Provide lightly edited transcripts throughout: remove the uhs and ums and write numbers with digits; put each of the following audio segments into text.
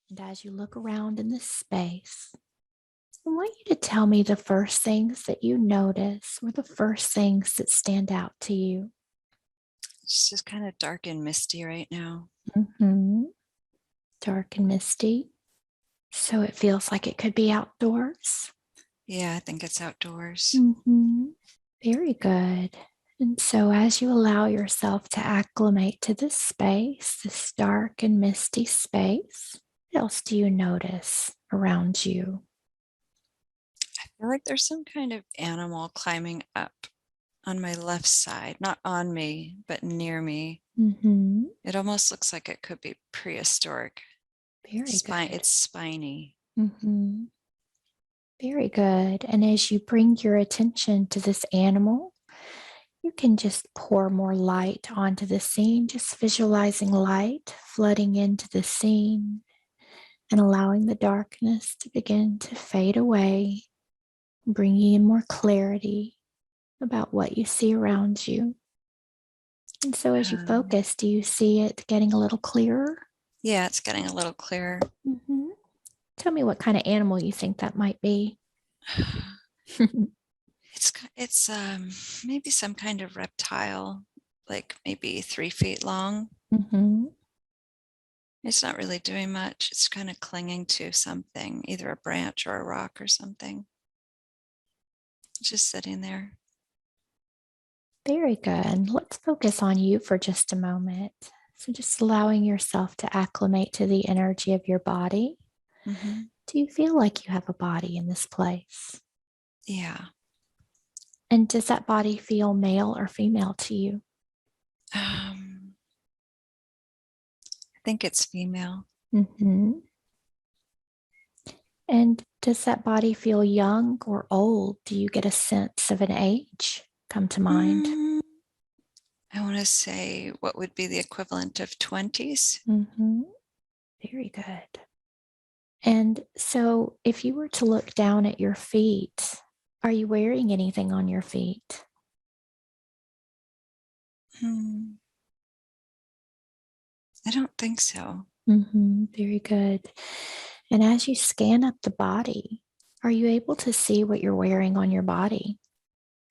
And as you look around in this space, I want you to tell me the first things that you notice or the first things that stand out to you. It's just kind of dark and misty right now. hmm Dark and misty. So it feels like it could be outdoors. Yeah, I think it's outdoors. hmm Very good. And so as you allow yourself to acclimate to this space, this dark and misty space, what else do you notice around you? I feel like there's some kind of animal climbing up on my left side, not on me, but near me. hmm It almost looks like it could be prehistoric. Very good. It's spiny. hmm Very good. And as you bring your attention to this animal, you can just pour more light onto the scene, just visualizing light flooding into the scene and allowing the darkness to begin to fade away, bringing in more clarity about what you see around you. And so as you Um, focus, do you see it getting a little clearer? yeah, it's getting a little clearer. hmm Tell me what kind of animal you think that might be. It's maybe some kind of reptile, like maybe 3 feet long. hmm It's not really doing much. It's kind of clinging to something, either a branch or a rock or something. Just sitting there. Very good. Let's focus on you for just a moment. So, just allowing yourself to acclimate to the energy of your body. hmm Do you feel like you have a body in this place? Yeah. And does that body feel male or female to you? Um, I think it's female. hmm And does that body feel young or old? Do you get a sense of an age come to mind? Mm, I want to say what would be the equivalent of 20s. hmm Very good. And so, if you were to look down at your feet, are you wearing anything on your feet? Hmm, I don't think so. Very good. And as you scan up the body, are you able to see what you're wearing on your body?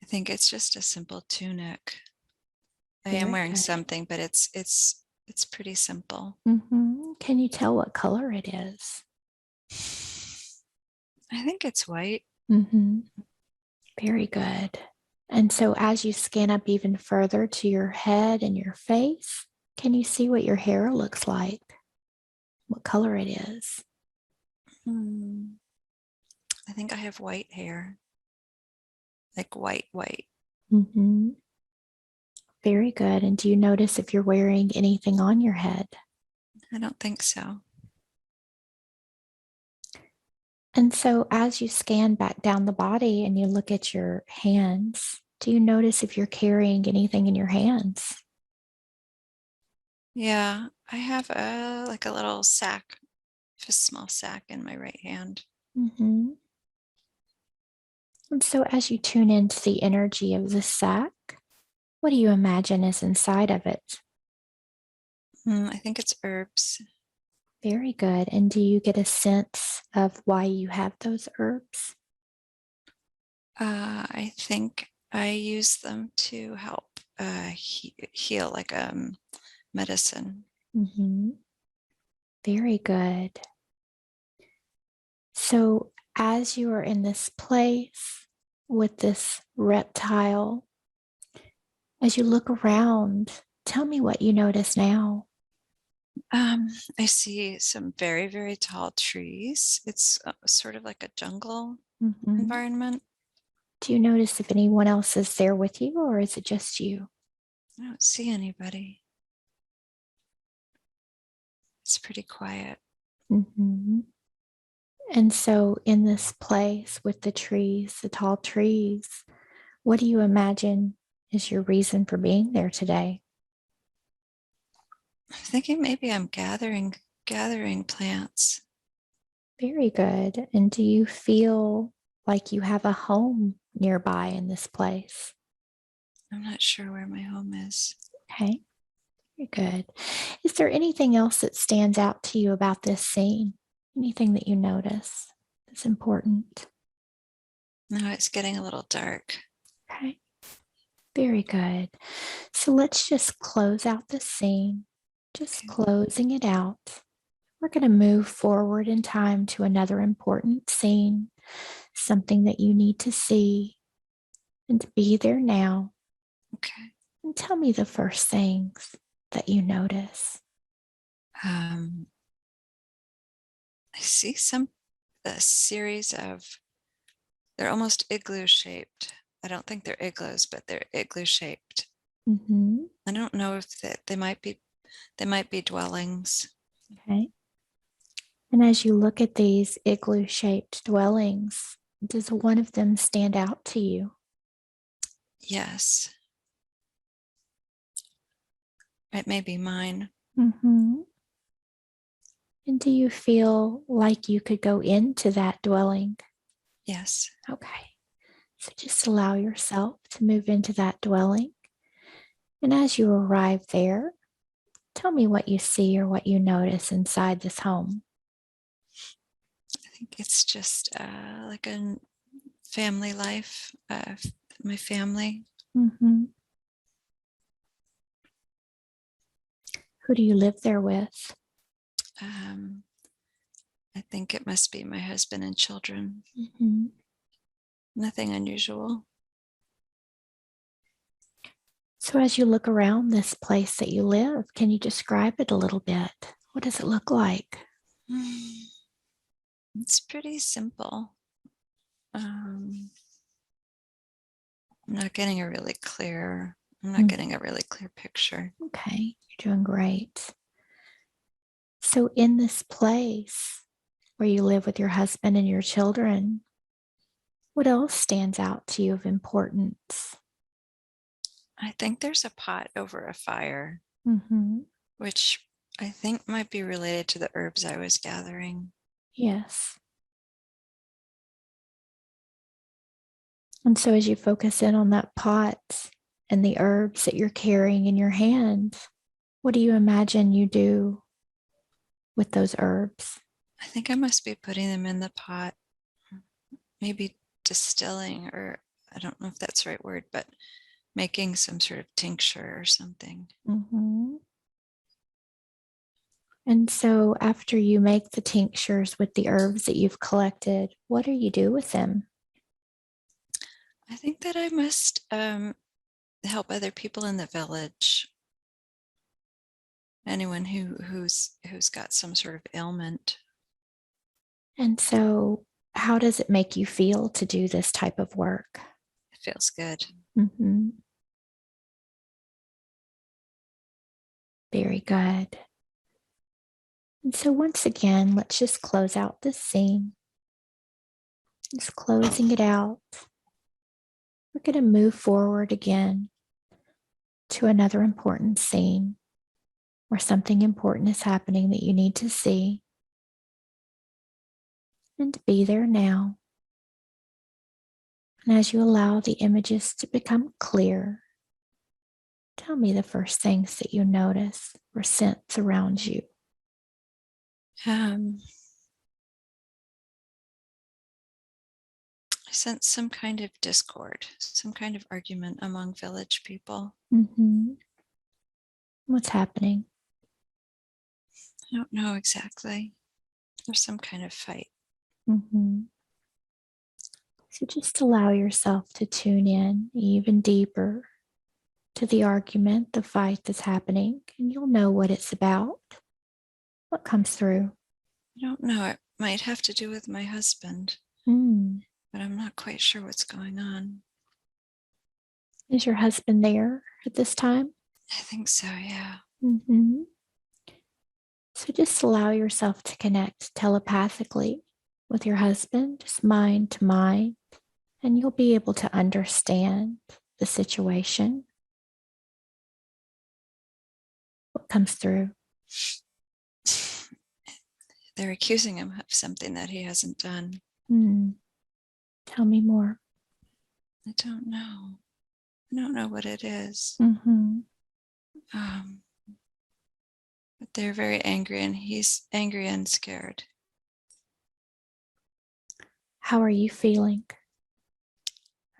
I think it's just a simple tunic. I am Very wearing good. something, but it's pretty simple. Can you tell what color it is? I think it's white. Mm-hmm. Very good. And so, as you scan up even further to your head and your face, can you see what your hair looks like? What color it is? Hmm, I think I have white hair, like white, white. Mm-hmm. Very good. And do you notice if you're wearing anything on your head? I don't think so. And so, as you scan back down the body and you look at your hands, do you notice if you're carrying anything in your hands? Yeah, I have a like a little sack, a small sack in my right hand. hmm And so, as you tune into the energy of the sack, what do you imagine is inside of it? I think it's herbs. Very good. And do you get a sense of why you have those herbs? I think I use them to help heal, like medicine. hmm Very good. So, as you are in this place with this reptile, as you look around, tell me what you notice now. Um, I see some very, very tall trees. It's sort of like a jungle hmm environment. Do you notice if anyone else is there with you, or is it just you? I don't see anybody. It's pretty quiet. hmm And so, in this place with the trees, the tall trees, what do you imagine is your reason for being there today? I'm thinking maybe I'm gathering plants. Very good. And do you feel like you have a home nearby in this place? I'm not sure where my home is. Okay, very good. Is there anything else that stands out to you about this scene? Anything that you notice that's important. No, it's getting a little dark. Okay. Very good. So let's just close out the scene, just Okay. closing it out. We're going to move forward in time to another important scene, something that you need to see and to be there now. Okay. And tell me the first things that you notice. I see a series of, they're almost igloo shaped. I don't think they're igloos, but they're igloo shaped. Mm-hmm. I don't know if they might be dwellings. Okay. And as you look at these igloo shaped dwellings, does one of them stand out to you? Yes, it may be mine. Mm-hmm. And do you feel like you could go into that dwelling? Yes. Okay. So just allow yourself to move into that dwelling. And as you arrive there, tell me what you see or what you notice inside this home. I think it's just like a family life, my family. Mm-hmm. Who do you live there with? Um, I think it must be my husband and children. Mm-hmm. Nothing unusual. So as you look around this place that you live, can you describe it a little bit? What does it look like? It's pretty simple. I'm not getting a really clear, I'm not Mm, getting a really clear picture. okay, you're doing great. So in this place where you live with your husband and your children, what else stands out to you of importance? I think there's a pot over a fire, Mm-hmm. which I think might be related to the herbs I was gathering. Yes. And so as you focus in on that pot and the herbs that you're carrying in your hand, what do you imagine you do with those herbs? I think I must be putting them in the pot, maybe distilling, or I don't know if that's the right word, but making some sort of tincture or something. Mm-hmm. And so after you make the tinctures with the herbs that you've collected, what do you do with them? I think that I must help other people in the village. Anyone who's got some sort of ailment. And so how does it make you feel to do this type of work? It feels good. Mm-hmm. Very good. And so once again, let's just close out this scene. Just closing it out. We're going to move forward again to another important scene where something important is happening that you need to see and to be there now. And as you allow the images to become clear, tell me the first things that you notice or sense around you. I sense some kind of discord, some kind of argument among village people. Mm-hmm. What's happening? I don't know exactly. There's some kind of fight. Mm-hmm. So just allow yourself to tune in even deeper to the argument, the fight that's happening, and you'll know what it's about, what comes through. I don't know. It might have to do with my husband, Mm. but I'm not quite sure what's going on. Is your husband there at this time? I think so, yeah. Mm-hmm. So just allow yourself to connect telepathically with your husband, just mind to mind, and you'll be able to understand the situation, what comes through. They're accusing him of something that he hasn't done. Mm. Tell me more. I don't know. I don't know what it is. Mm-hmm. But they're very angry, and he's angry and scared. How are you feeling?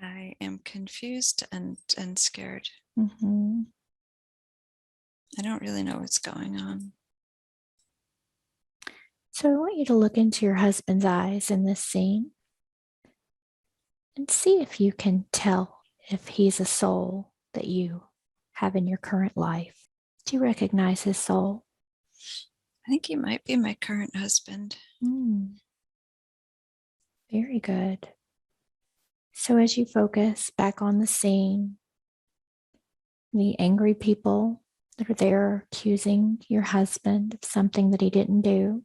I am confused and scared. Mm-hmm. I don't really know what's going on. So I want you to look into your husband's eyes in this scene and see if you can tell if he's a soul that you have in your current life. Do you recognize his soul? I think he might be my current husband. Very good. So as you focus back on the scene, the angry people that are there accusing your husband of something that he didn't do,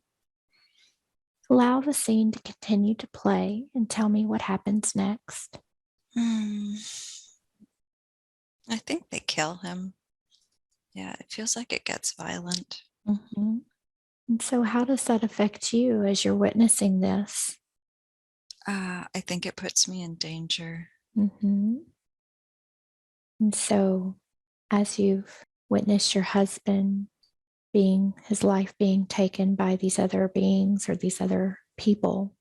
allow the scene to continue to play and tell me what happens next. I think they kill him. Yeah, it feels like it gets violent. Mm-hmm. And so how does that affect you as you're witnessing this? I think it puts me in danger. Mm-hmm. And so as you've witnessed your husband his life being taken by these other beings or these other people,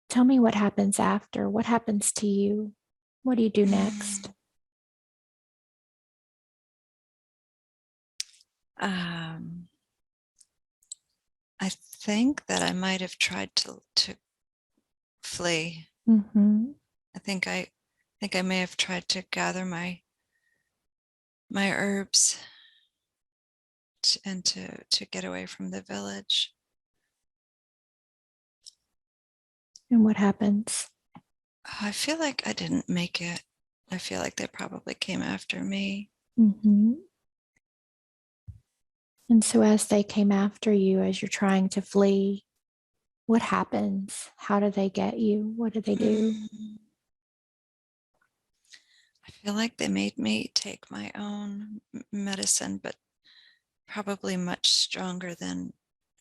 tell me what happens after. What happens to you? What do you do next? I think that I might have tried to flee. Mm-hmm. I think I may have tried to gather my herbs and to get away from the village. And what happens? I feel like I didn't make it. I feel like they probably came after me. Mm-hmm. And so as they came after you, as you're trying to flee, what happens? How do they get you? What do they do? I feel like they made me take my own medicine, but probably much stronger than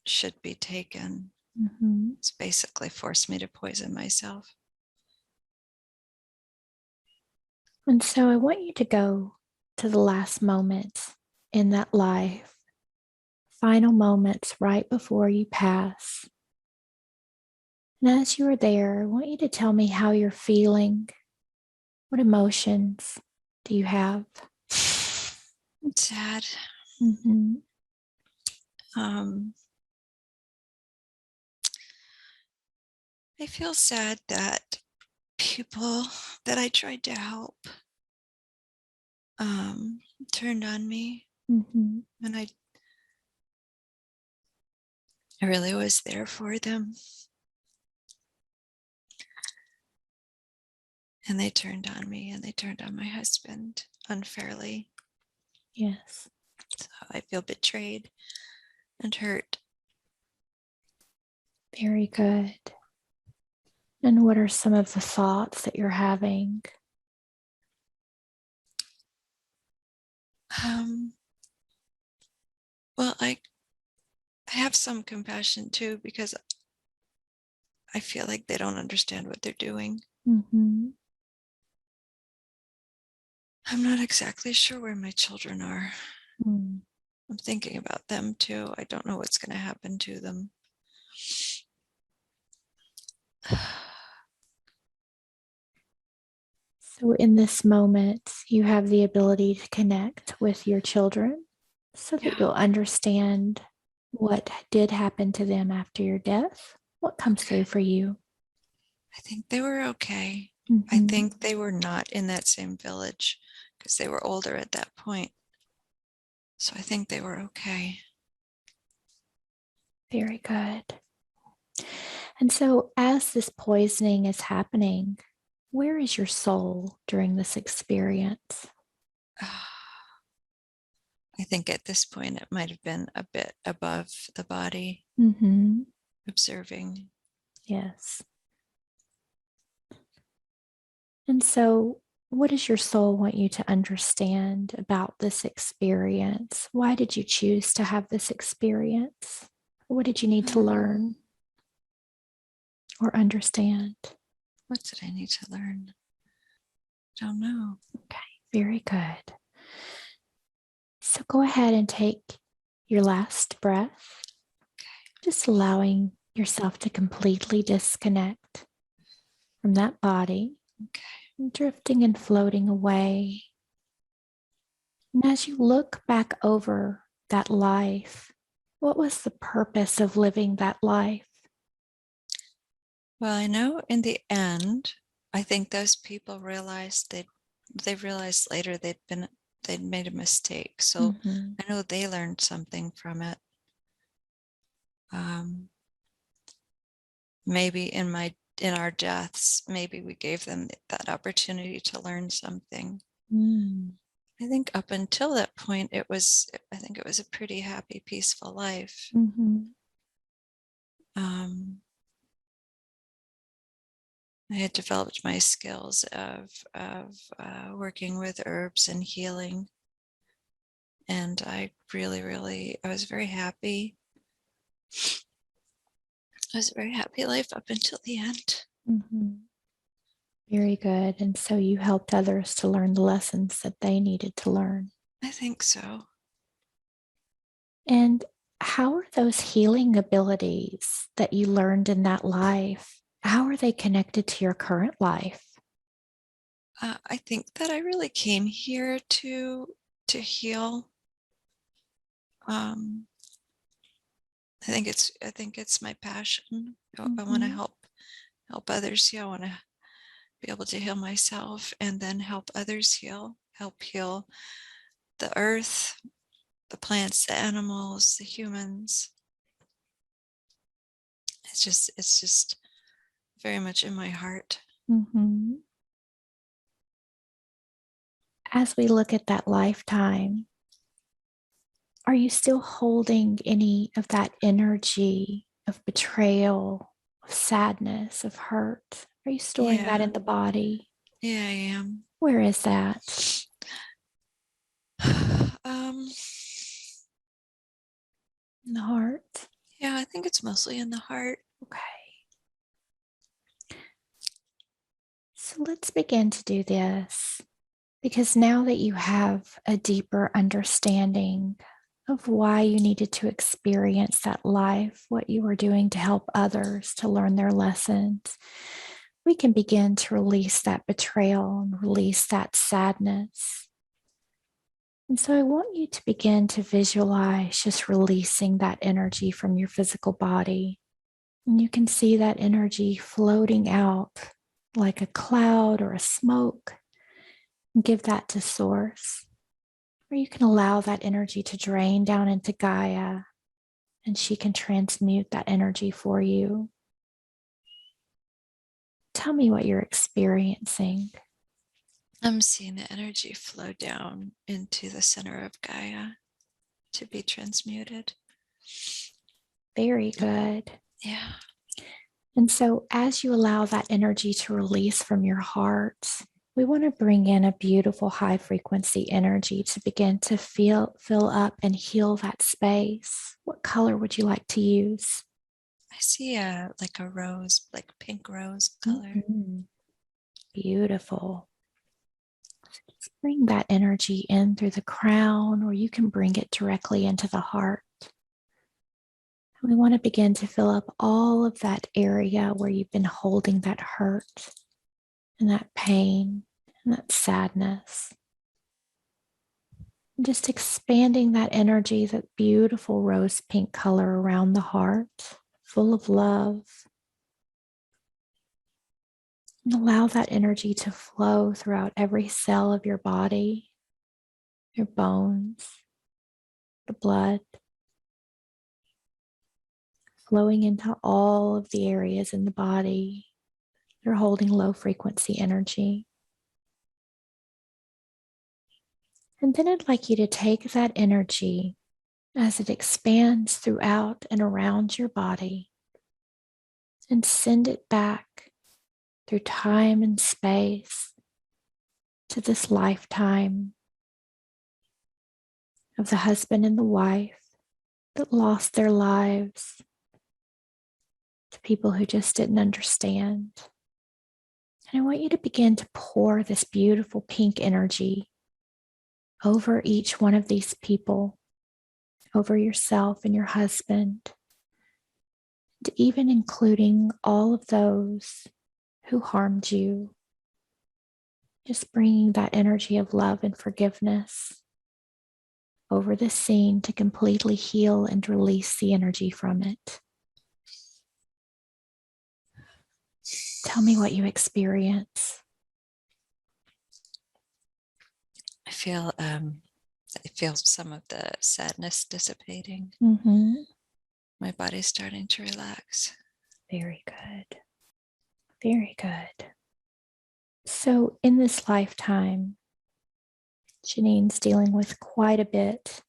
should be taken. Mm-hmm. It's basically forced me to poison myself. And so I want you to go to the last moments in that life, final moments right before you pass. And as you are there, I want you to tell me how you're feeling. What emotions do you have? I'm sad. Mm-hmm. Um, I feel sad that people that I tried to help um, turned on me, Mm-hmm. and I really was there for them, and they turned on me, and they turned on my husband unfairly. Yes. So I feel betrayed and hurt. Very good. And what are some of the thoughts that you're having? Um, well, I have some compassion too, because I feel like they don't understand what they're doing. Mm-hmm. I'm not exactly sure where my children are. Mm. I'm thinking about them too. I don't know what's going to happen to them. So, in this moment, you have the ability to connect with your children so that Yeah. you'll understand what did happen to them after your death. What comes through for you? I think they were okay. I Mm-hmm. think they were not in that same village because they were older at that point. So I think they were okay. Very good. And so, as this poisoning is happening, where is your soul during this experience? I think at this point it might have been a bit above the body, Mm-hmm. observing. Yes. And so, what does your soul want you to understand about this experience? Why did you choose to have this experience? What did you need to learn or understand? What did I need to learn? I don't know. Okay, very good. So, go ahead and take your last breath, just allowing yourself to completely disconnect. from that body, Okay. drifting and floating away. And as you look back over that life, what was the purpose of living that life? Well, I know in the end, I think those people realized they realized later they'd made a mistake. So Mm-hmm. I know they learned something from it. Um, maybe in our deaths, maybe we gave them that opportunity to learn something. Mm. I think up until that point, I think it was a pretty happy, peaceful life. Mm-hmm. Um, I had developed my skills of working with herbs and healing, and I was very happy. It was a very happy life up until the end. Mm-hmm. Very good. And so you helped others to learn the lessons that they needed to learn. I think so. And how are those healing abilities that you learned in that life? How are they connected to your current life? I think that I really came here to heal. Um, I think it's my passion. I want to Mm-hmm. help others heal. I want to be able to heal myself and then help others heal. Help heal the earth, the plants, the animals, the humans. It's just very much in my heart. Mm-hmm. As we look at that lifetime, are you still holding any of that energy of betrayal, of sadness, of hurt? Are you storing that Yeah, in the body? yeah, I am. Where is that? um, In the heart? yeah, I think it's mostly in the heart. Okay. So let's begin to do this because now that you have a deeper understanding of why you needed to experience that life, what you were doing to help others to learn their lessons, we can begin to release that betrayal and release that sadness. And so I want you to begin to visualize just releasing that energy from your physical body. And you can see that energy floating out like a cloud or a smoke, and give that to source. Or you can allow that energy to drain down into Gaia, and she can transmute that energy for you. Tell me what you're experiencing. I'm seeing the energy flow down into the center of Gaia to be transmuted. Very good. Yeah. And so, as you allow that energy to release from your heart, we want to bring in a beautiful high frequency energy to begin to fill up and heal that space. What color would you like to use? I see like a rose, like pink rose color. Mhm. Beautiful. Just bring that energy in through the crown, or you can bring it directly into the heart. And we want to begin to fill up all of that area where you've been holding that hurt and that pain and that sadness. And just expanding that energy, that beautiful rose pink color around the heart, full of love. And allow that energy to flow throughout every cell of your body, your bones, the blood, flowing into all of the areas in the body. You're holding low frequency energy. And then I'd like you to take that energy as it expands throughout and around your body and send it back through time and space to this lifetime of the husband and the wife that lost their lives to people who just didn't understand. And I want you to begin to pour this beautiful pink energy over each one of these people, over yourself and your husband, and even including all of those who harmed you. Just bringing that energy of love and forgiveness over the scene to completely heal and release the energy from it. Tell me what you experience. I feel some of the sadness dissipating. Mm-hmm. My body's starting to relax. Very good. Very good. So in this lifetime, Janine's dealing with quite a bit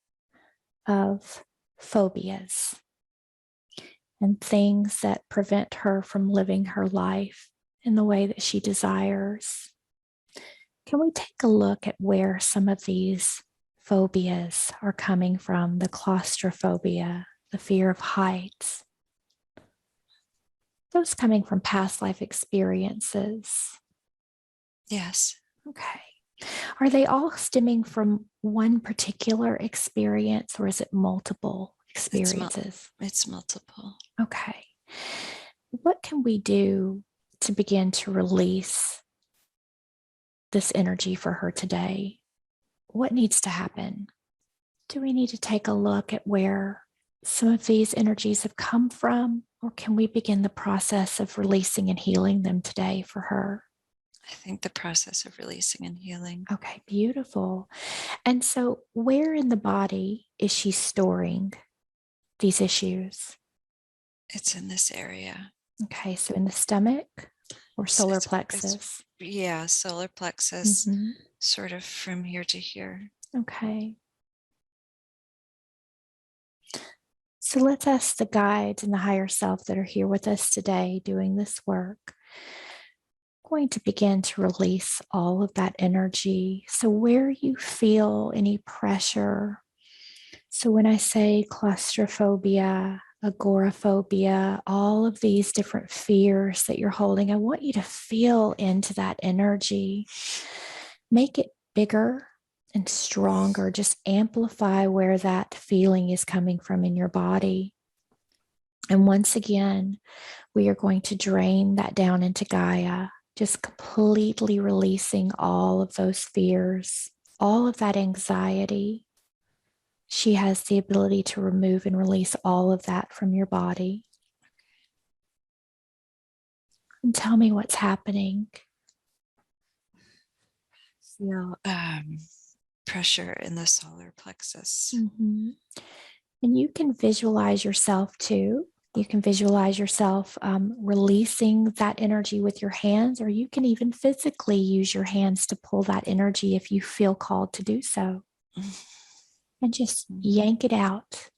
of phobias and things that prevent her from living her life in the way that she desires. Can we take a look at where some of these phobias are coming from? The claustrophobia, the fear of heights, those coming from past life experiences. Yes. Okay. Are they all stemming from one particular experience, or is it multiple experiences? It's multiple. Okay. What can we do to begin to release this energy for her today? What needs to happen? Do we need to take a look at where some of these energies have come from, or can we begin the process of releasing and healing them today for her? I think the process of releasing and healing. Okay, beautiful. And so where in the body is she storing these issues? It's in this area. Okay, so in the stomach or solar It's plexus? yeah, solar plexus, Mhm. sort of from here to here. Okay. So let's ask the guides and the higher self that are here with us today doing this work. Going to begin to release all of that energy. So where you feel any pressure. So when I say claustrophobia, agoraphobia, all of these different fears that you're holding, I want you to feel into that energy. Make it bigger and stronger. Just amplify where that feeling is coming from in your body. And once again, we are going to drain that down into Gaia, just completely releasing all of those fears, all of that anxiety. She has the ability to remove and release all of that from your body. And tell me what's happening. Feel pressure in the solar plexus. Mm-hmm. And you can visualize yourself too. You can visualize yourself releasing that energy with your hands, or you can even physically use your hands to pull that energy if you feel called to do so. And just yank it out.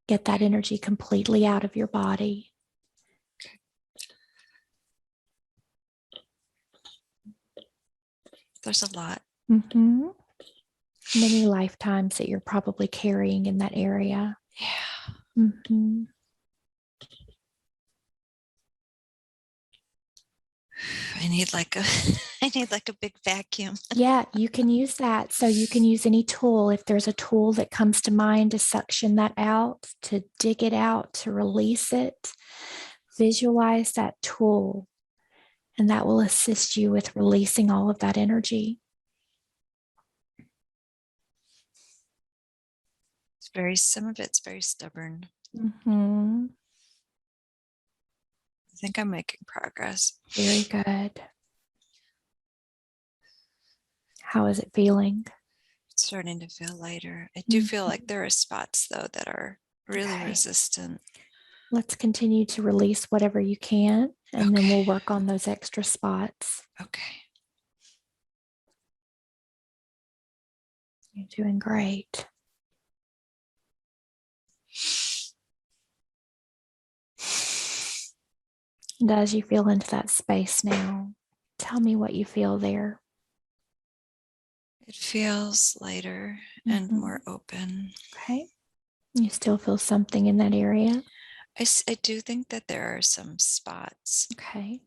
Get that energy completely out of your body. There's a lot. Mm-hmm. Many lifetimes that you're probably carrying in that area. Yeah. Mm-hmm. I need like a big vacuum. Yeah, you can use that. So you can use any tool. If there's a tool that comes to mind to suction that out, to dig it out, to release it, visualize that tool, and that will assist you with releasing all of that energy. Some of it's very stubborn. Mm-hmm. I think I'm making progress. Very good. How is it feeling? It's starting to feel lighter. I do feel like there are spots though that are really resistant. Let's continue to release whatever you can, and then we'll work on those extra spots. Okay. You're doing great. And as you feel into that space now, tell me what you feel there. It feels lighter and more open. Okay. You still feel something in that area? I do think that there are some spots Okay.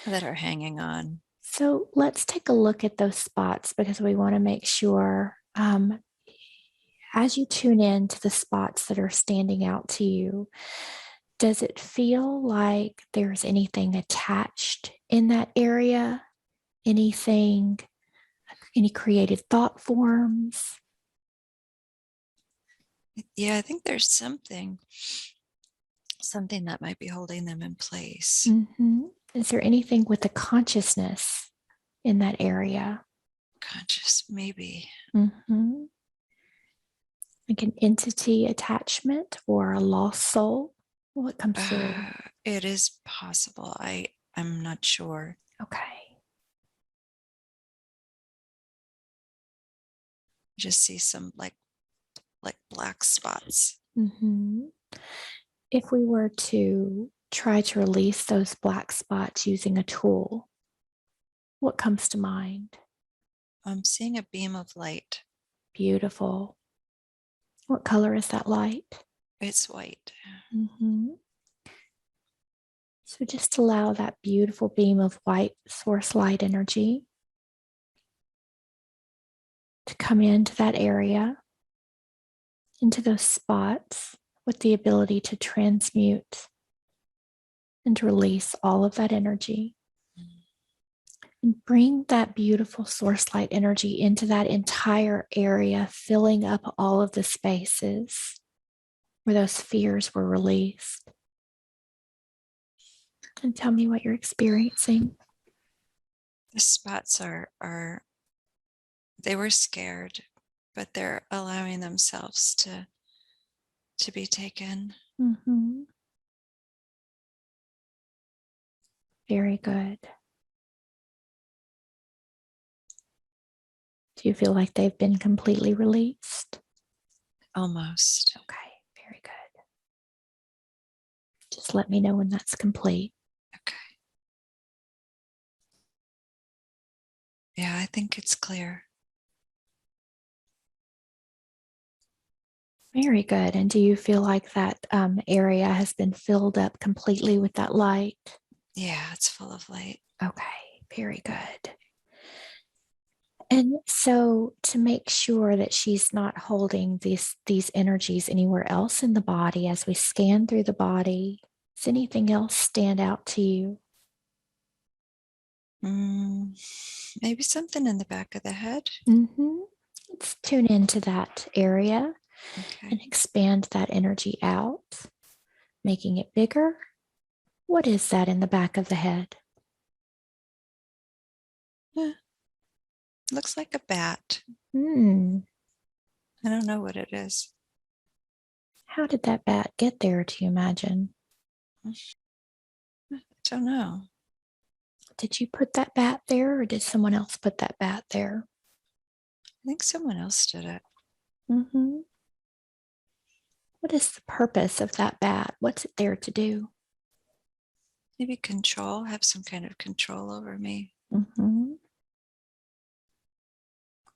that are hanging on. So let's take a look at those spots, because we want to make sure as you tune in to the spots that are standing out to you, Does it feel like there's anything attached in that area? Anything, any created thought forms? Yeah, I think there's something that might be holding them in place. Mhm. Is there anything with the consciousness in that area? Conscious, maybe. Mhm. Like an entity attachment or a lost soul? What comes through? It is possible. I'm not sure. Okay. Just see some like black spots. Mhm. If we were to try to release those black spots using a tool, what comes to mind? I'm seeing a beam of light. Beautiful. What color is that light? It's white. Mhm. So just allow that beautiful beam of white source light energy to come into that area, into those spots, with the ability to transmute and to release all of that energy. And bring that beautiful source light energy into that entire area, filling up all of the spaces where those fears were released. And tell me what you're experiencing. The spots are they were scared, but they're allowing themselves to be taken. Mhm. Very good. Do you feel like they've been completely released? Almost. Okay, very good. Just let me know when that's complete. Okay. Yeah, I think it's clear. Very good. And do you feel like that area has been filled up completely with that light? Yeah, it's full of light. Okay, very good. And so to make sure that she's not holding these energies anywhere else in the body as we scan through the body, does anything else stand out to you? Maybe something in the back of the head. Mm-hmm. Let's tune into that area and Okay. expand that energy out, making it bigger. What is that in the back of the head? Yeah, looks like a bat. Hmm. I don't know what it is. How did that bat get there, do you imagine? I don't know. Did you put that bat there or did someone else put that bat there? I think someone else did it. Mm-hmm. What is the purpose of that bat? What's it there to do? Maybe control, have some kind of control over me. Mm-hmm.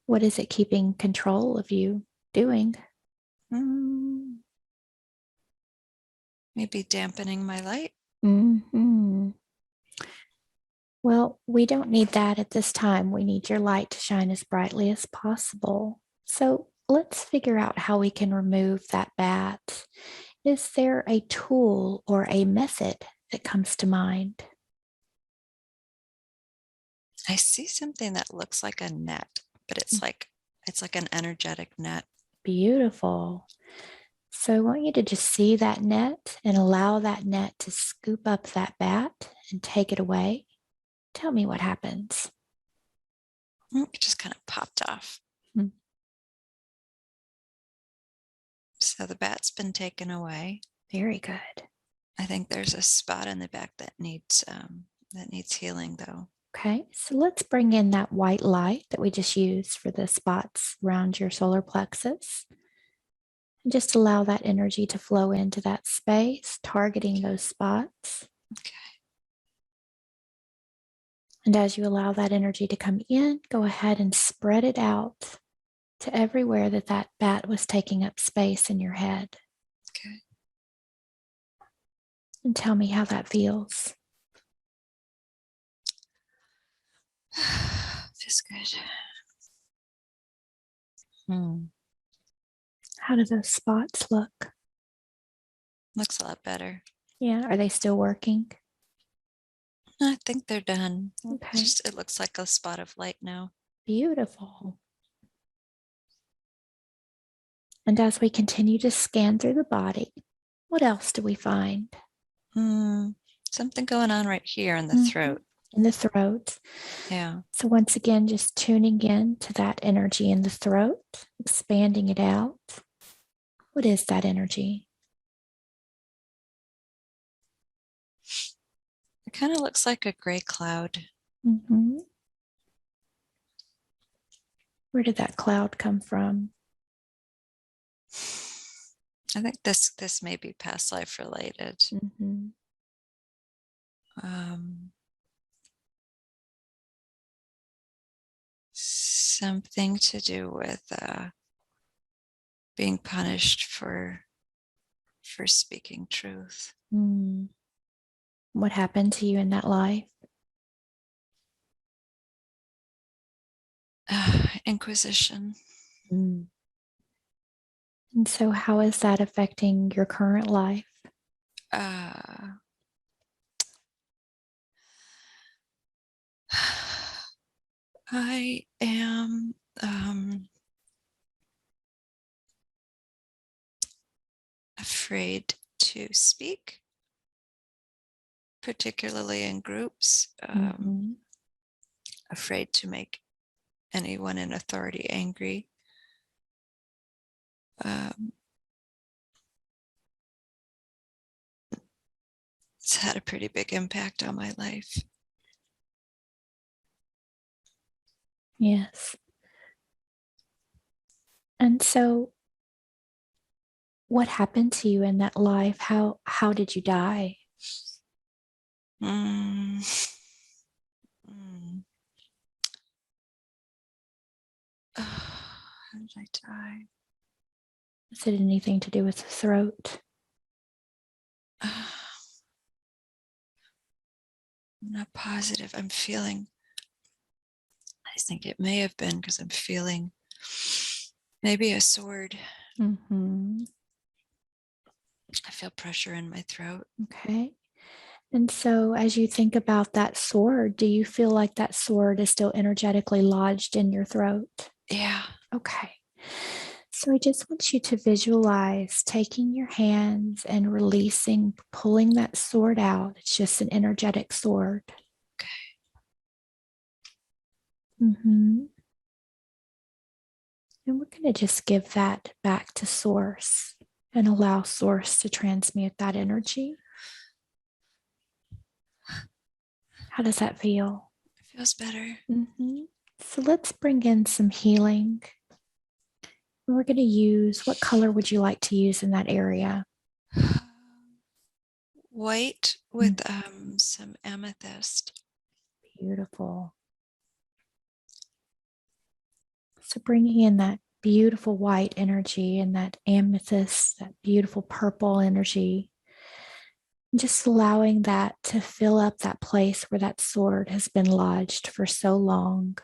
What is it keeping control of you doing? Mm, Maybe dampening my light. Mm-hmm. Well, we don't need that at this time. We need your light to shine as brightly as possible. So let's figure out how we can remove that bat. Is there a tool or a method that comes to mind? I see something that looks like a net, but it's like an energetic net. Beautiful. So I want you to just see that net and allow that net to scoop up that bat and take it away. Tell me what happens. It just kind of popped off. Hmm. So the bat's been taken away. Very good. I think there's a spot in the back that needs healing though. Okay, so let's bring in that white light that we just used for the spots around your solar plexus. And just allow that energy to flow into that space, targeting those spots. Okay. And as you allow that energy to come in, go ahead and spread it out to everywhere that that bat was taking up space in your head. Okay. And tell me how that feels. Feels good. Hmm. How do those spots look? Looks a lot better. Yeah. Are they still working? I think they're done. Okay. Just it looks like a spot of light now. Beautiful. And as we continue to scan through the body, what else do we find? Something going on right here in the Mhm. throat. In the throat. Yeah. So once again, just tuning in to that energy in the throat, expanding it out. What is that energy? It kind of looks like a gray cloud. Mm-hmm. Where did that cloud come from? I think this may be past life related. Mm-hmm. Something to do with being punished for speaking truth. Mm. What happened to you in that life? Inquisition. Mm. And so, how is that affecting your current life? Uh, I am afraid to speak, particularly in groups. Mm-hmm. Afraid to make anyone in authority angry. It's had a pretty big impact on my life. Yes. And so, what happened to you in that life? How did you die? Mm. Mm. How did I die? Is it anything to do with the throat? I'm not positive. I think it may have been because I'm feeling maybe a sword. Mm-hmm. I feel pressure in my throat. Okay. And so, as you think about that sword, do you feel like that sword is still energetically lodged in your throat? Yeah. Okay. So, I just want you to visualize taking your hands and releasing, pulling that sword out. It's just an energetic sword. Okay. Mm-hmm. And we're going to just give that back to Source and allow Source to transmute that energy. How does that feel? It feels better. Mm-hmm. So let's bring in some healing. We're going to use, what color would you like to use in that area? White with some amethyst. Beautiful. So bringing in that beautiful white energy and that amethyst, that beautiful purple energy, just allowing that to fill up that place where that sword has been lodged for so long.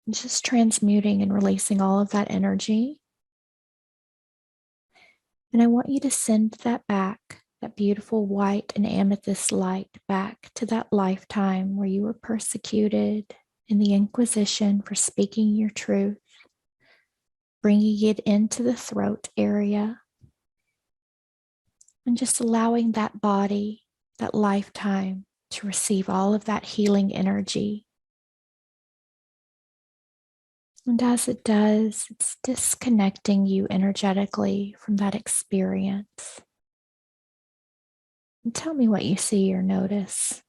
Just transmuting and releasing all of that energy. And I want you to send that back, that beautiful white and amethyst light back to that lifetime where you were persecuted in the Inquisition for speaking your truth, bringing it into the throat area, and just allowing that body, that lifetime, to receive all of that healing energy. And as it does, it's disconnecting you energetically from that experience. And tell me what you see or notice.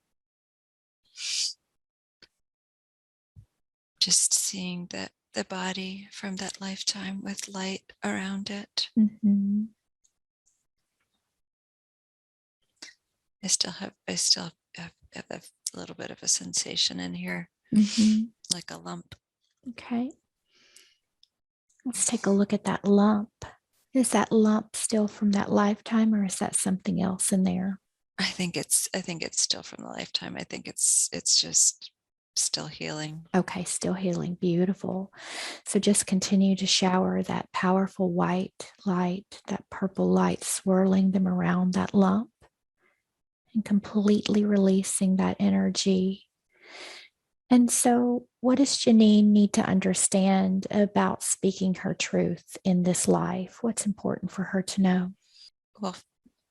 Just seeing the body from that lifetime with light around it. Mm-hmm. I still have a little bit of a sensation in here, Mm-hmm. like a lump. Okay. Let's take a look at that lump. Is that lump still from that lifetime or is that something else in there? I think it's still from the lifetime. I think it's just still healing. Okay, still healing. Beautiful. So just continue to shower that powerful white light, that purple light, swirling them around that lump and completely releasing that energy. And so, what does Janine need to understand about speaking her truth in this life? What's important for her to know? Well,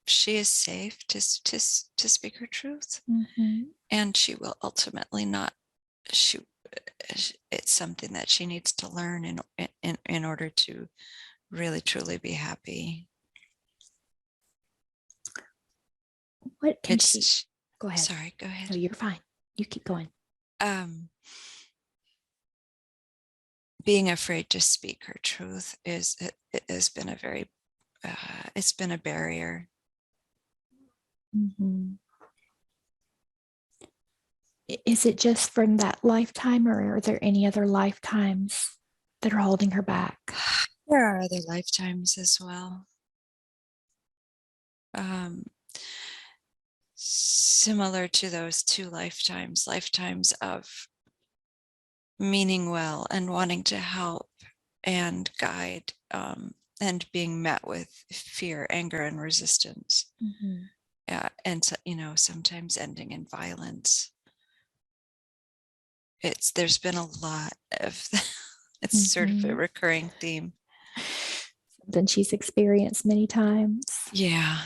she is safe to speak her truth, Mm-hmm. and she will ultimately not. She it's something that she needs to learn in order to really truly be happy. What can she? It's Go ahead. sorry, go ahead. No, you're fine. You keep going. Being afraid to speak her truth it has been a very it's been a barrier. Mm-hmm. Is it just from that lifetime, or are there any other lifetimes that are holding her back? There are other lifetimes as well. Similar to those two lifetimes of meaning well and wanting to help and guide, and being met with fear, anger, and resistance. Mm-hmm. And sometimes ending in violence. There's been a lot of it's sort of a recurring theme. Something she's experienced many times. Yeah.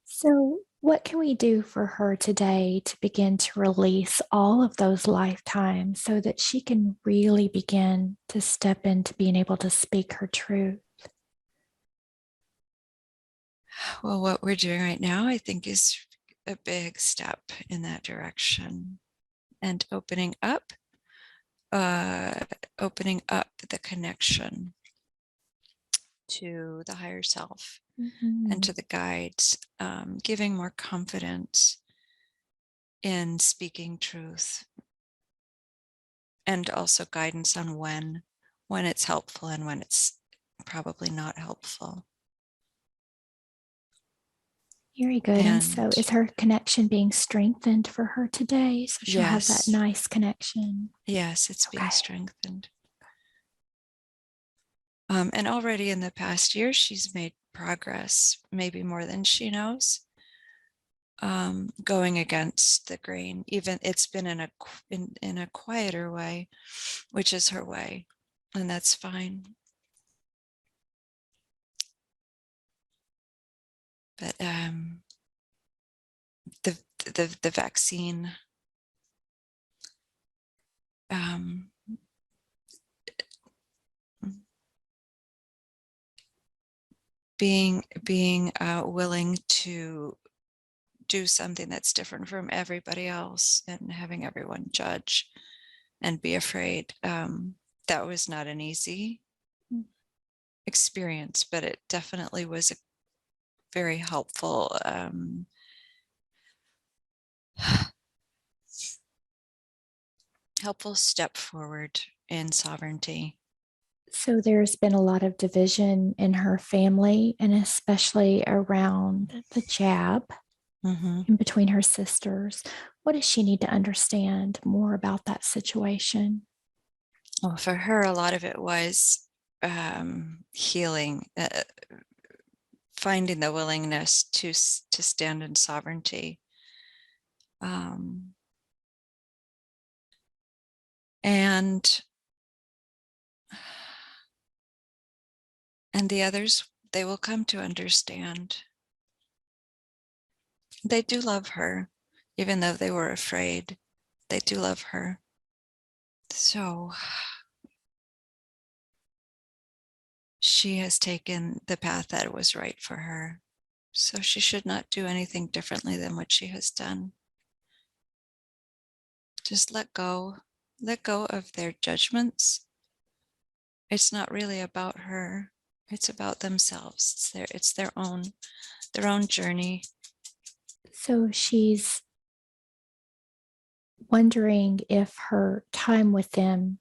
So, what can we do for her today to begin to release all of those lifetimes so that she can really begin to step into being able to speak her truth? Well, what we're doing right now, I think, is a big step in that direction, and opening up the connection to the higher self and to the guides, giving more confidence in speaking truth, and also guidance on when it's helpful and when it's probably not helpful. Very good. And so, is her connection being strengthened for her today? So she'll have that nice connection. Yes, it's being strengthened. And already in the past year, she's made progress, maybe more than she knows, going against the grain. Even it's been in a quieter way, which is her way, and that's fine. But the vaccine, being willing to do something that's different from everybody else and having everyone judge and be afraid, that was not an easy experience, but it definitely was a very helpful helpful step forward in sovereignty. So there's been a lot of division in her family, and especially around the jab in between her sisters. What does she need to understand more about that situation? Well, for her, a lot of it was healing, finding the willingness to stand in sovereignty. And the others, they will come to understand. They do love her, even though they were afraid. They do love her. So she has taken the path that was right for her. So she should not do anything differently than what she has done. Just let go of their judgments. It's not really about her. It's about themselves. It's their own journey. So she's wondering if her time with them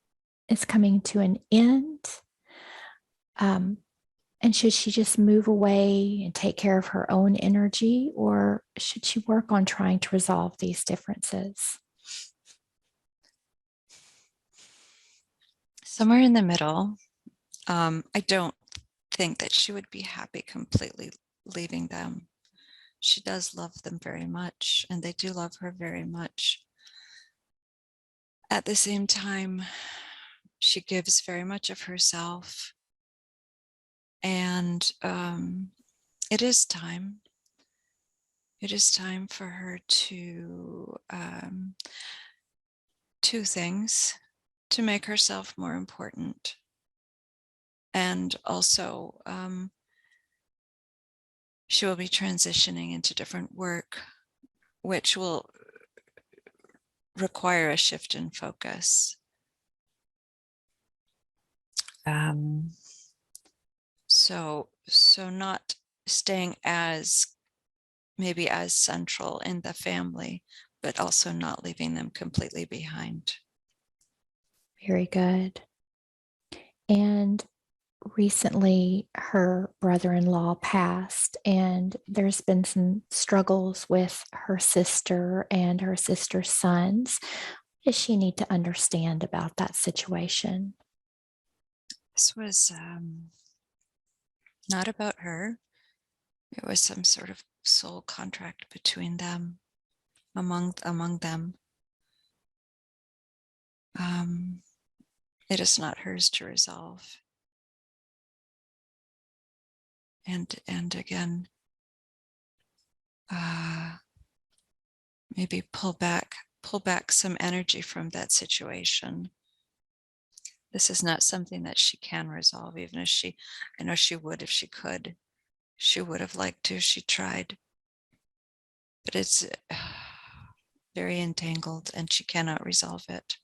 is coming to an end. And should she just move away and take care of her own energy, or should she work on trying to resolve these differences? Somewhere in the middle. I don't think that she would be happy completely leaving them. She does love them very much, and they do love her very much. At the same time, she gives very much of herself, and it is time. It is time for her to two things: to make herself more important, and also she will be transitioning into different work, which will require a shift in focus. So not staying as maybe as central in the family, but also not leaving them completely behind. Very good. And recently, her brother-in-law passed, and there's been some struggles with her sister and her sister's sons. What does she need to understand about that situation? This was not about her. It was some sort of soul contract between them, among them. It is not hers to resolve. And again, maybe pull back some energy from that situation. This is not something that she can resolve, even if I know she would if she could. She would have liked to, she tried. But it's very entangled and she cannot resolve it.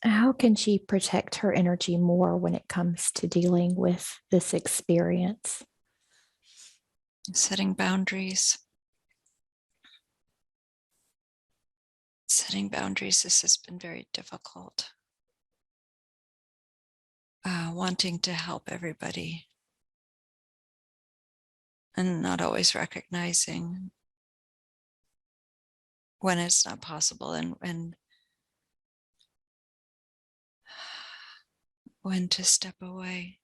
How can she protect her energy more when it comes to dealing with this experience? Setting boundaries. Setting boundaries, this has been very difficult. Wanting to help everybody and not always recognizing when it's not possible and when to step away.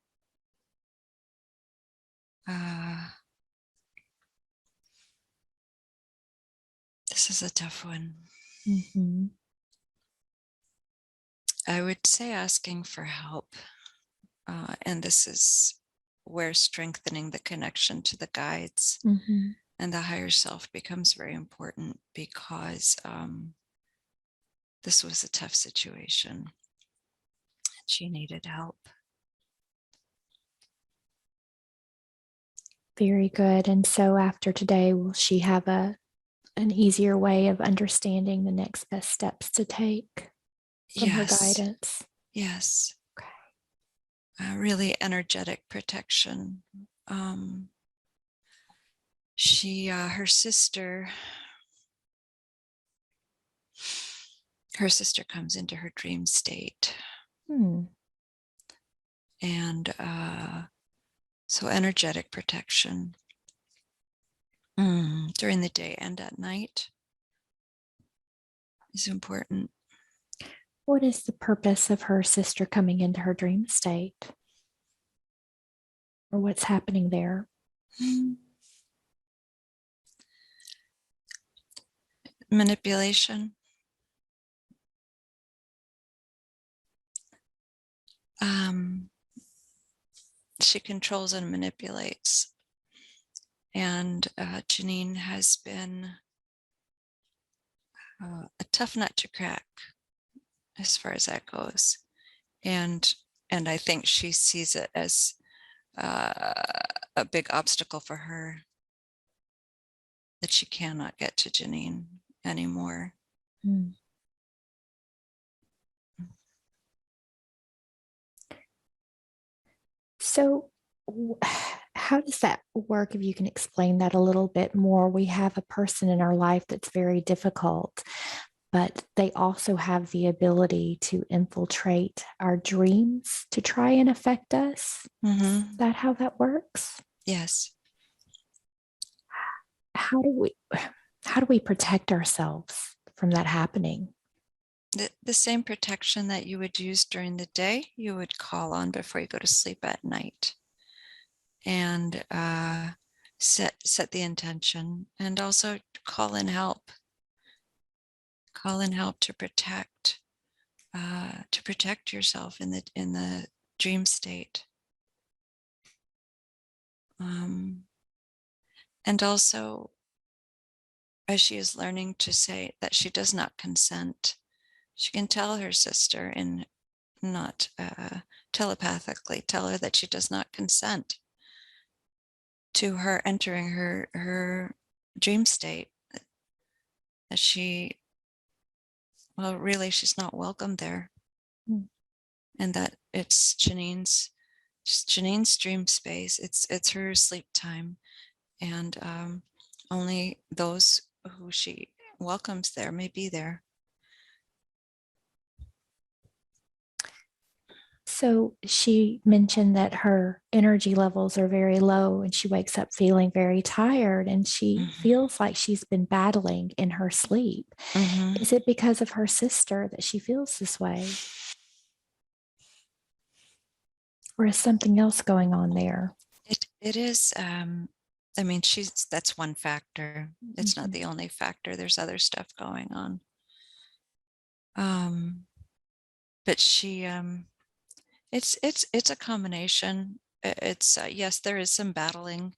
This is a tough one. Mm-hmm. I would say asking for help. And this is where strengthening the connection to the guides Mm-hmm. and the higher self becomes very important, because this was a tough situation. She needed help. Very good. And so after today, will she have an easier way of understanding the next best steps to take from her guidance? Yes. Okay. Really energetic protection. Her sister comes into her dream state. And so energetic protection during the day and at night is important. What is the purpose of her sister coming into her dream state? Or what's happening there? Manipulation. She controls and manipulates. And Janine has been a tough nut to crack as far as that goes. And I think she sees it as a big obstacle for her, that she cannot get to Janine anymore. So how does that work? If you can explain that a little bit more. We have a person in our life that's very difficult, but they also have the ability to infiltrate our dreams to try and affect us. Is that how that works? Yes. How do we protect ourselves from that happening? the same protection that you would use during the day, you would call on before you go to sleep at night. And set the intention, and also call in help. Call in help to protect yourself in the dream state. And also, as she is learning to say that she does not consent, she can tell her sister, and not telepathically tell her that she does not consent to her entering her dream state, that really she's not welcome there. Mm. And that it's Janine's dream space. It's her sleep time, and only those who she welcomes there may be there. So she mentioned that her energy levels are very low and she wakes up feeling very tired and she feels like she's been battling in her sleep. Mm-hmm. Is it because of her sister that she feels this way? Or is something else going on there? It is. I mean, that's one factor. It's not Mhm. the only factor. There's other stuff going on. But she it's a combination. It's yes, there is some battling.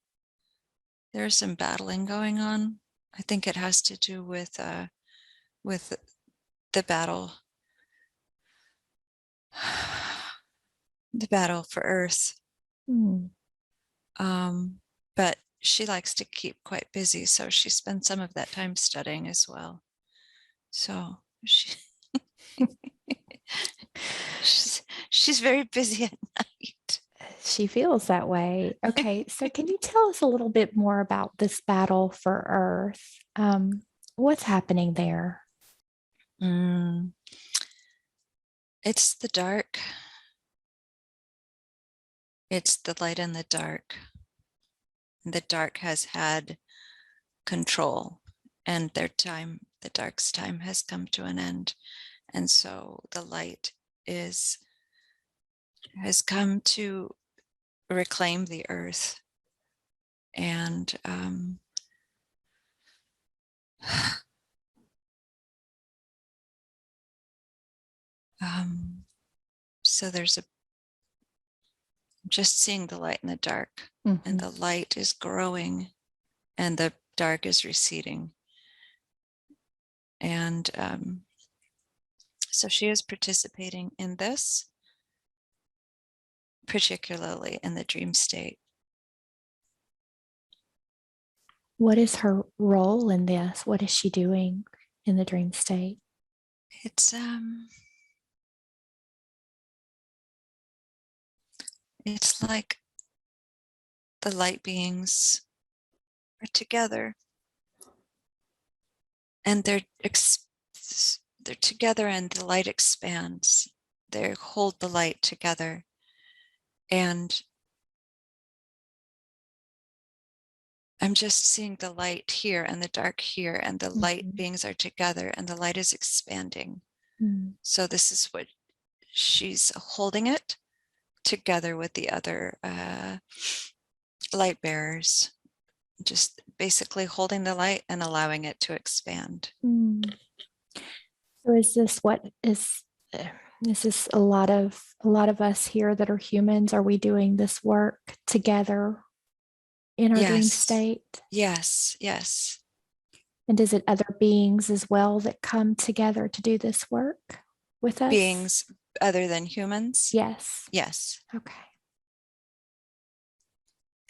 There is some battling going on. I think it has to do with the battle, the battle for Earth. Mm. But she likes to keep quite busy, so she spends some of that time studying as well. So she's very busy at night. She feels that way. Okay, so can you tell us a little bit more about this battle for Earth? What's happening there? It's the dark. It's the light and the dark. The dark has had control, and the dark's time has come to an end. And so the light has come to reclaim the earth. And so just seeing the light and the dark, and the light is growing and the dark is receding. And so she is participating in this, particularly in the dream state. What is her role in this? What is she doing in the dream state? It's like the light beings are together, and they're together, and the light expands. They hold the light together, and I'm just seeing the light here and the dark here, and the light beings are together, and the light is expanding. So this is what she's holding it together with the other light bearers, just basically holding the light and allowing it to expand. So is this what is this a lot of us here that are humans? Are we doing this work together in our dream state? Yes, yes. And is it other beings as well that come together to do this work with us? Beings other than humans? Yes. Yes. Okay.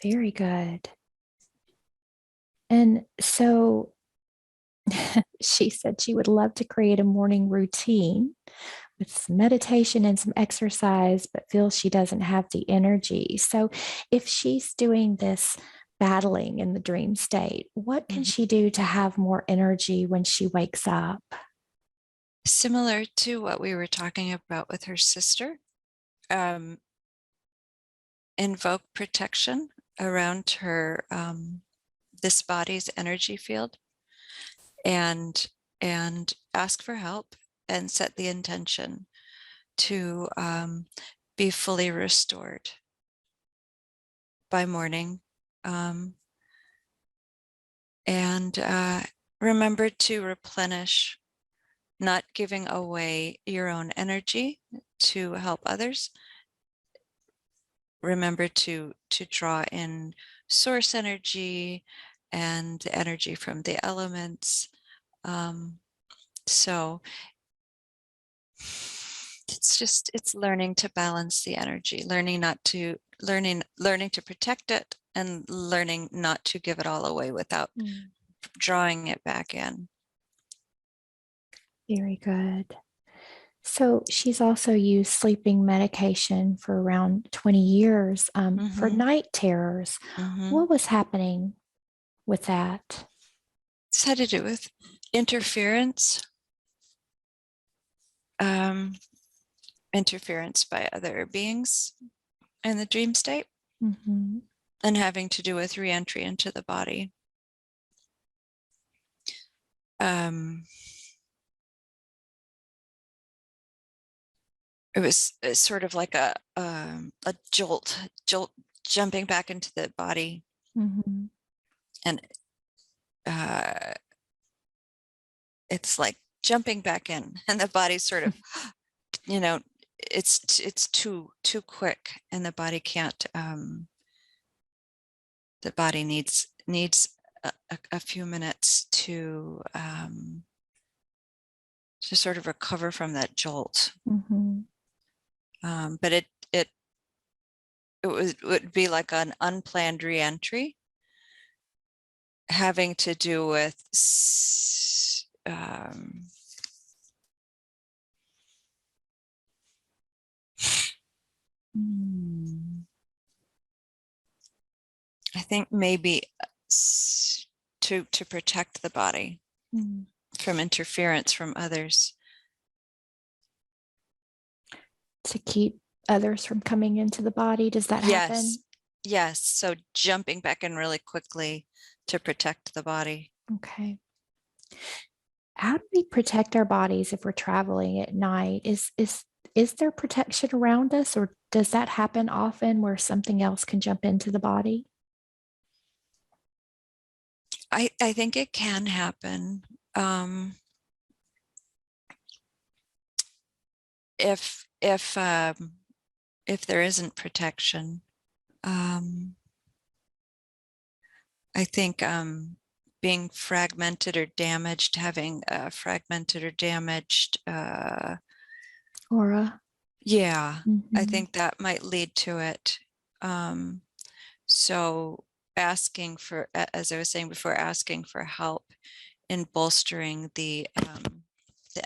Very good. And so she said she would love to create a morning routine with some meditation and some exercise, but feels she doesn't have the energy. So if she's doing this battling in the dream state, what can she do to have more energy when she wakes up? Similar to what we were talking about with her sister, invoke protection around her, this body's energy field, and ask for help, and set the intention to be fully restored by morning. And remember to replenish, not giving away your own energy to help others. Remember to draw in source energy and energy from the elements. So it's learning to balance the energy, learning to protect it, and learning not to give it all away without drawing it back in. Very good. So she's also used sleeping medication for around 20 years for night terrors. What was happening with that? It's had to do with interference, interference by other beings in the dream state, and having to do with re-entry into the body. It was sort of like a jolt jumping back into the body, and it's like jumping back in, and the body's sort of, it's too quick, and the body can't. The body needs a few minutes to sort of recover from that jolt. But it would be like an unplanned re-entry, having to do with I think maybe to protect the body from interference from others. To keep others from coming into the body, does that happen? Yes. So jumping back in really quickly to protect the body. Okay. How do we protect our bodies if we're traveling at night? Is there protection around us, or does that happen often where something else can jump into the body? I think it can happen. If there isn't protection, I think being fragmented or damaged, having a fragmented or damaged Aura. Yeah, I think that might lead to it. So asking for, as I was saying before, asking for help in bolstering the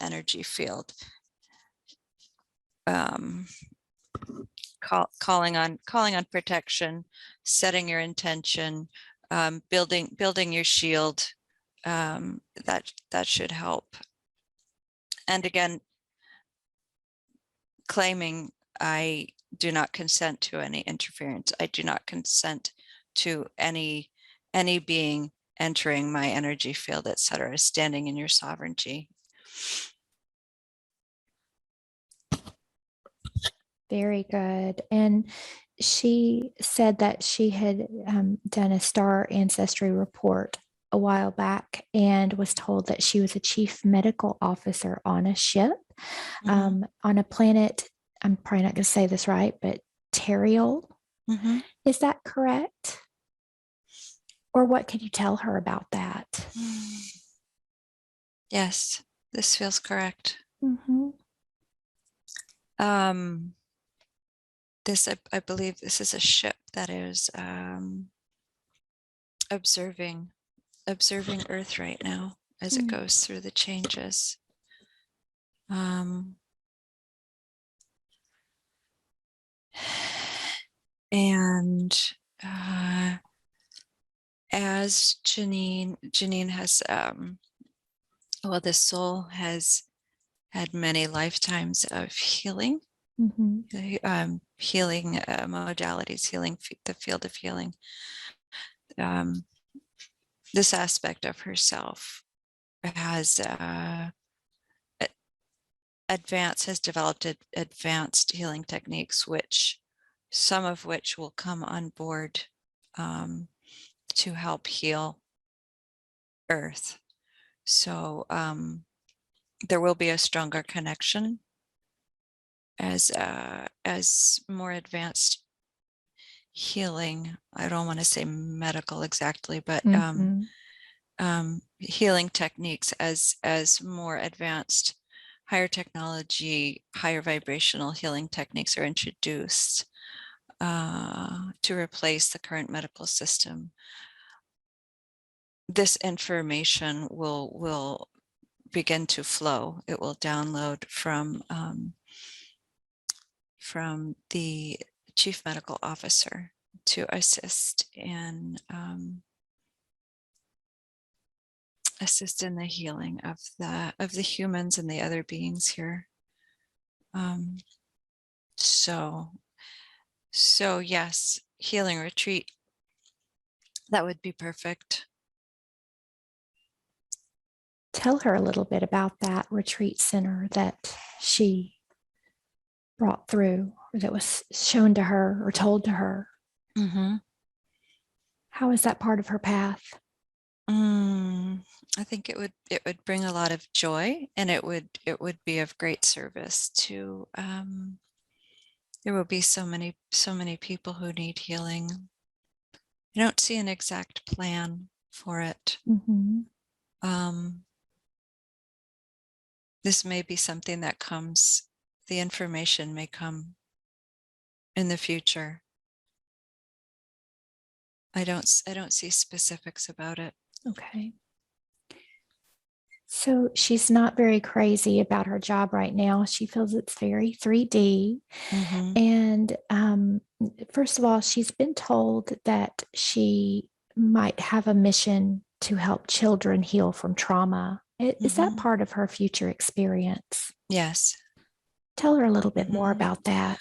energy field. Calling on protection, setting your intention, building your shield. That should help. And again, claiming, I do not consent to any interference. I do not consent to any being entering my energy field, etc. Standing in your sovereignty. Very good. And she said that she had done a star ancestry report a while back and was told that she was a chief medical officer on a ship on a planet. I'm probably not going to say this right, but Teriel. Is that correct? Or what could you tell her about that? Yes, this feels correct. This, I believe this is a ship that is observing Earth right now as it goes through the changes. And as Janine has, well, the soul has had many lifetimes of healing, healing modalities, healing the field of healing. This aspect of herself has has developed advanced healing techniques, which some of which will come on board to help heal Earth. So there will be a stronger connection as more advanced healing. I don't want to say medical exactly, but healing techniques as more advanced, higher technology, higher vibrational healing techniques are introduced to replace the current medical system. This information will begin to flow. It will download from the chief medical officer to assist in the healing of the humans and the other beings here. So yes, healing retreat, that would be perfect. Tell her a little bit about that retreat center that she brought through, or that was shown to her or told to her. How is that part of her path? I think it would bring a lot of joy, and it would be of great service to there will be so many people who need healing. I don't see an exact plan for it. This may be something that comes, the information may come in the future. I don't see specifics about it. Okay. So she's not very crazy about her job right now. She feels it's very 3D. And first of all, she's been told that she might have a mission to help children heal from trauma. Is that part of her future experience? Yes. Tell her a little bit more about that.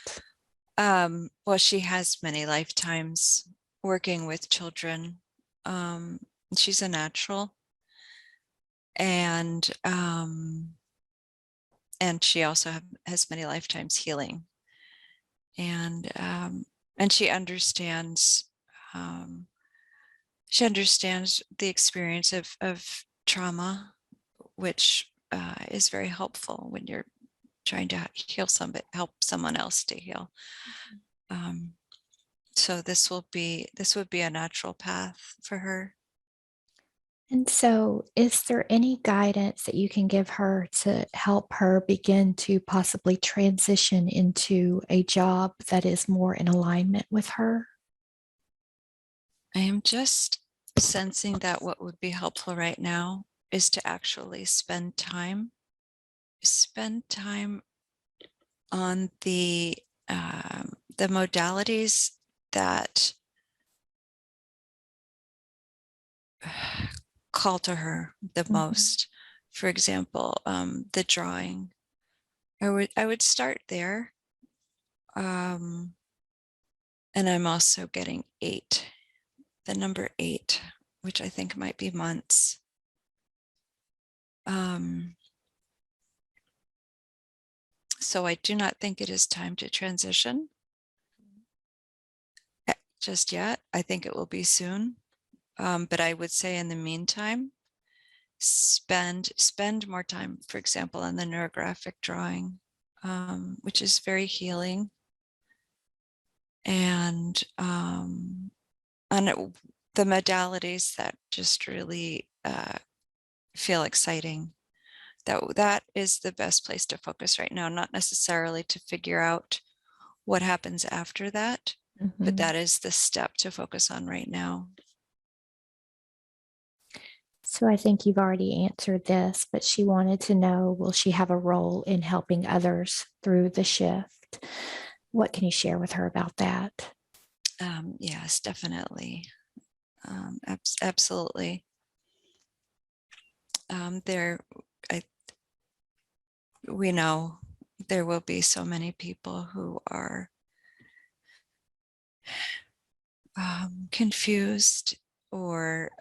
Well, she has many lifetimes working with children. She's a natural. And she also has many lifetimes healing, and she understands the experience of trauma, which is very helpful when you're trying to help someone else to heal. So this would be a natural path for her. And so, is there any guidance that you can give her to help her begin to possibly transition into a job that is more in alignment with her? I am just sensing that what would be helpful right now is to actually spend time on the modalities that call to her the most. For example, the drawing. I would start there. And I'm also getting 8, the number 8, which I think might be months. So I do not think it is time to transition just yet. I think it will be soon. But I would say in the meantime, spend more time, for example, on the neurographic drawing, which is very healing. And on the modalities that just really feel exciting. That is the best place to focus right now, not necessarily to figure out what happens after that, but that is the step to focus on right now. So I think you've already answered this, but she wanted to know, will she have a role in helping others through the shift? What can you share with her about that? Yes, definitely. Absolutely. We know there will be so many people who are confused or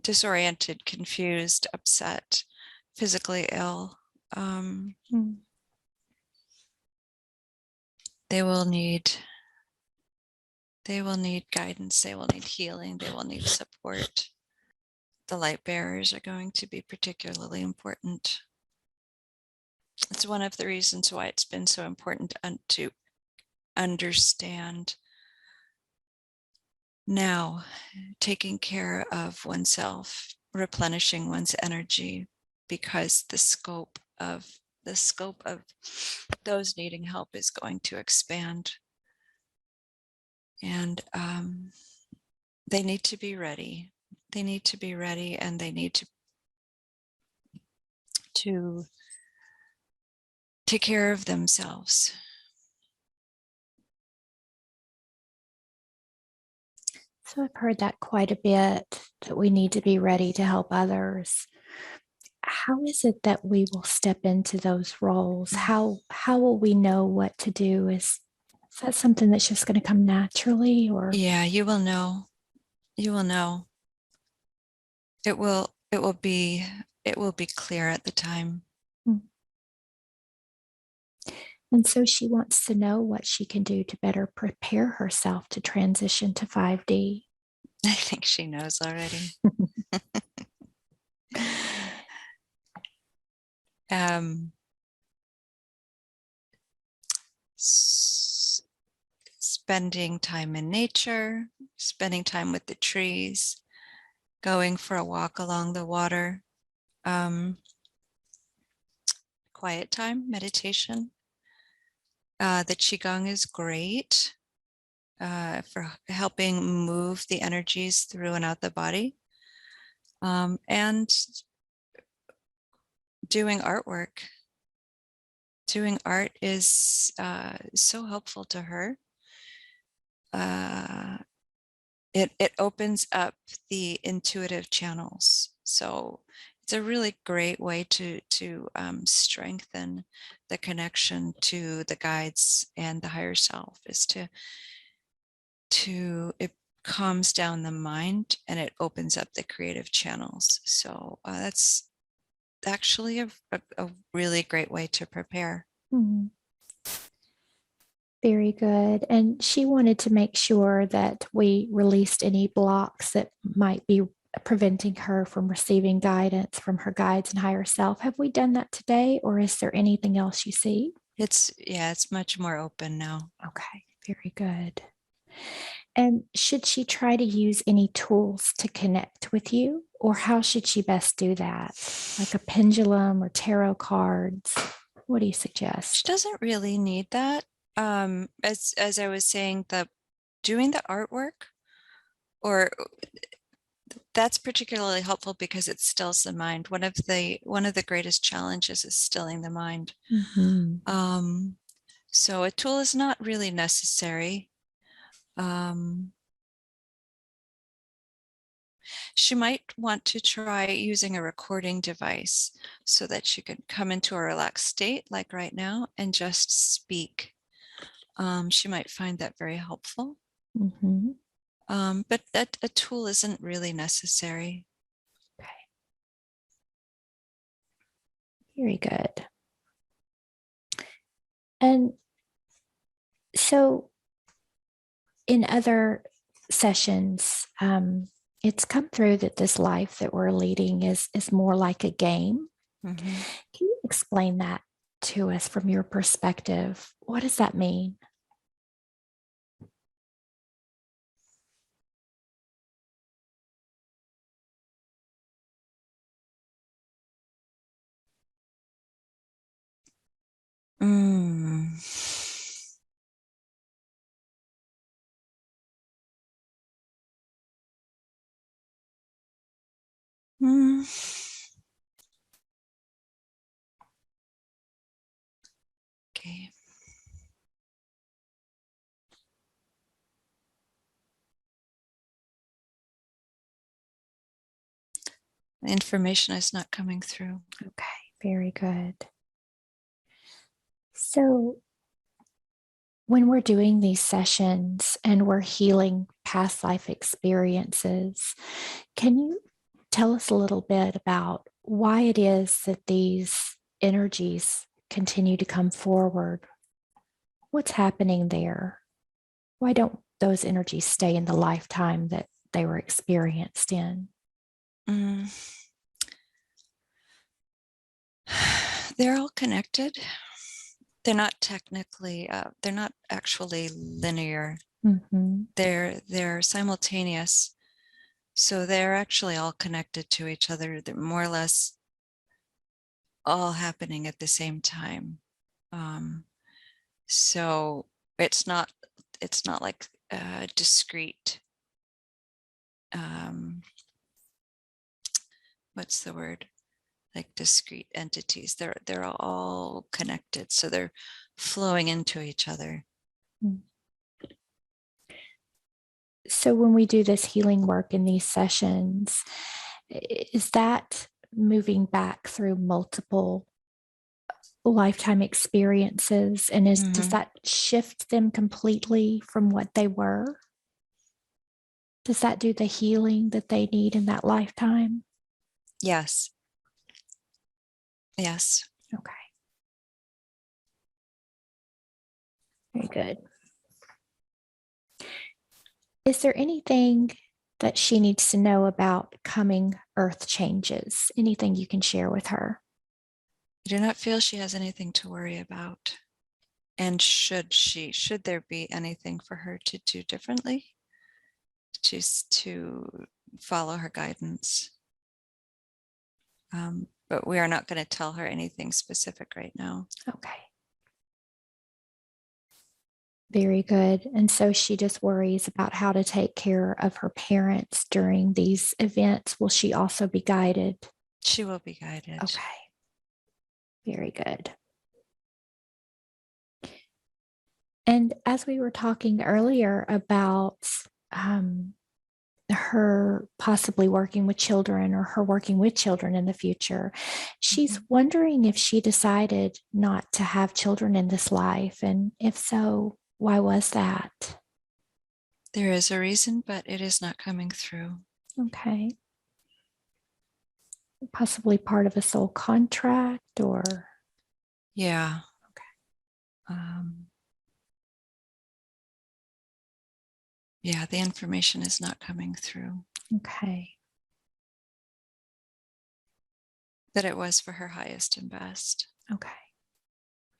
disoriented, confused, upset, physically ill. Mm. They will need guidance. They will need healing. They will need support. The light bearers are going to be particularly important. It's one of the reasons why it's been so important to understand now, taking care of oneself, replenishing one's energy, because the scope of those needing help is going to expand. And they need to be ready. They need to be ready, and they need to take care of themselves. So I've heard that quite a bit, that we need to be ready to help others. How is it that we will step into those roles? How will we know what to do? Is that something that's just going to come naturally, or? Yeah, you will know. You will know. It will be clear at the time. And so she wants to know what she can do to better prepare herself to transition to 5D. I think she knows already. Spending time in nature, spending time with the trees, going for a walk along the water, quiet time, meditation. The Qigong is great for helping move the energies through and out the body. And doing artwork. Doing art is so helpful to her. It opens up the intuitive channels. So it's a really great way to strengthen the connection to the guides and the higher self, is it calms down the mind and it opens up the creative channels. So that's actually a really great way to prepare. Mm-hmm. Very good. And she wanted to make sure that we released any blocks that might be preventing her from receiving guidance from her guides and higher self. Have we done that today, or is there anything else you see? It's much more open now. Okay, very good. And should she try to use any tools to connect with you, or how should she best do that? Like a pendulum or tarot cards? What do you suggest? She doesn't really need that. As I was saying, doing the artwork, or that's particularly helpful because it stills the mind. One of the greatest challenges is stilling the mind. Mm-hmm. So a tool is not really necessary. She might want to try using a recording device so that she could come into a relaxed state, like right now, and just speak. She might find that very helpful. Mm-hmm. But a tool isn't really necessary. Okay. Very good. And so in other sessions, it's come through that this life that we're leading is more like a game. Mm-hmm. Can you explain that to us from your perspective? What does that mean? Mm. Mm. Okay. The information is not coming through. Okay, very good. So when we're doing these sessions and we're healing past life experiences, can you tell us a little bit about why it is that these energies continue to come forward. What's happening there? Why don't those energies stay in the lifetime that they were experienced in? Mm. They're all connected. They're not technically, they're not actually linear. Mm-hmm. They're simultaneous. So they're actually all connected to each other. They're more or less all happening at the same time. So it's not like discrete, what's the word? Like discrete entities. They're all connected. So they're flowing into each other. So when we do this healing work in these sessions, is that moving back through multiple lifetime experiences, and does that shift them completely from what they were? Does that do the healing that they need in that lifetime? Yes. Yes. Okay. Very good. Is there anything that she needs to know about coming earth changes? Anything you can share with her? I do not feel she has anything to worry about. And should there be anything for her to do differently, just to follow her guidance. But we are not going to tell her anything specific right now. Okay. Very good. And so she just worries about how to take care of her parents during these events. Will she also be guided? She will be guided. Okay. Very good. And as we were talking earlier about her possibly working with children, or her working with children in the future, she's wondering if she decided not to have children in this life. And if so, why was that? There is a reason, but it is not coming through. Okay. Possibly part of a soul contract, or? Yeah. Okay. Yeah, the information is not coming through. Okay. That it was for her highest and best. Okay.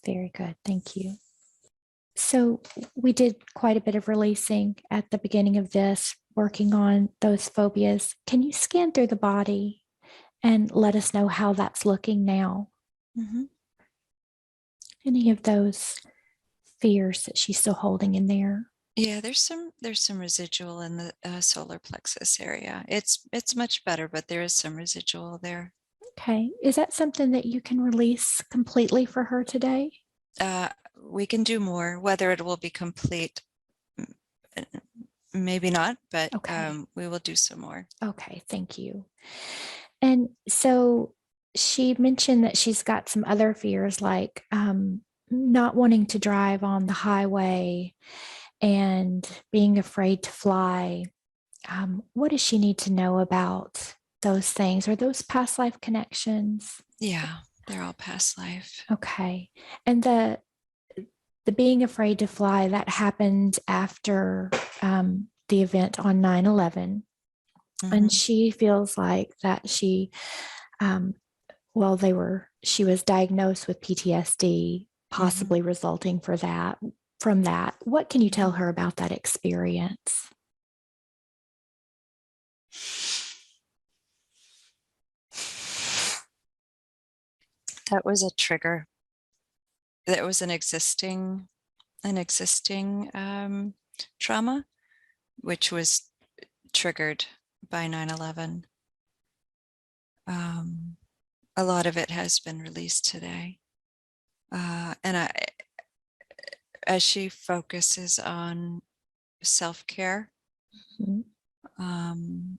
Very good. Thank you. So we did quite a bit of releasing at the beginning of this, working on those phobias. Can you scan through the body and let us know how that's looking now? Mm-hmm. Any of those fears that she's still holding in there? Yeah, there's some residual in the solar plexus area. It's much better, but there is some residual there. Okay. Is that something that you can release completely for her today? We can do more. Whether it will be complete, maybe not, but Okay. we will do some more. Okay. Thank you. And so she mentioned that she's got some other fears, like not wanting to drive on the highway and being afraid to fly. What does she need to know about those things? Are those past life connections? Yeah, they're all past life. Okay. And the being afraid to fly, that happened after the event on 9/11. And she feels like that she she was diagnosed with PTSD, possibly resulting from that. What can you tell her about that experience? That was a trigger. That was an existing trauma, which was triggered by 9/11. A lot of it has been released today. And as she focuses on self-care,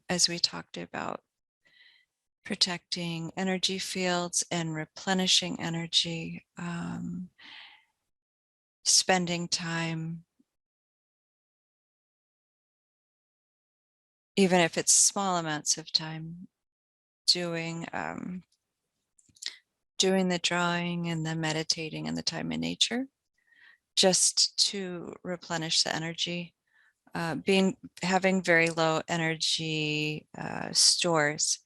as we talked about, protecting energy fields and replenishing energy, spending time, even if it's small amounts of time, doing doing the drawing and the meditating and the time in nature, just to replenish the energy. Having very low energy stores,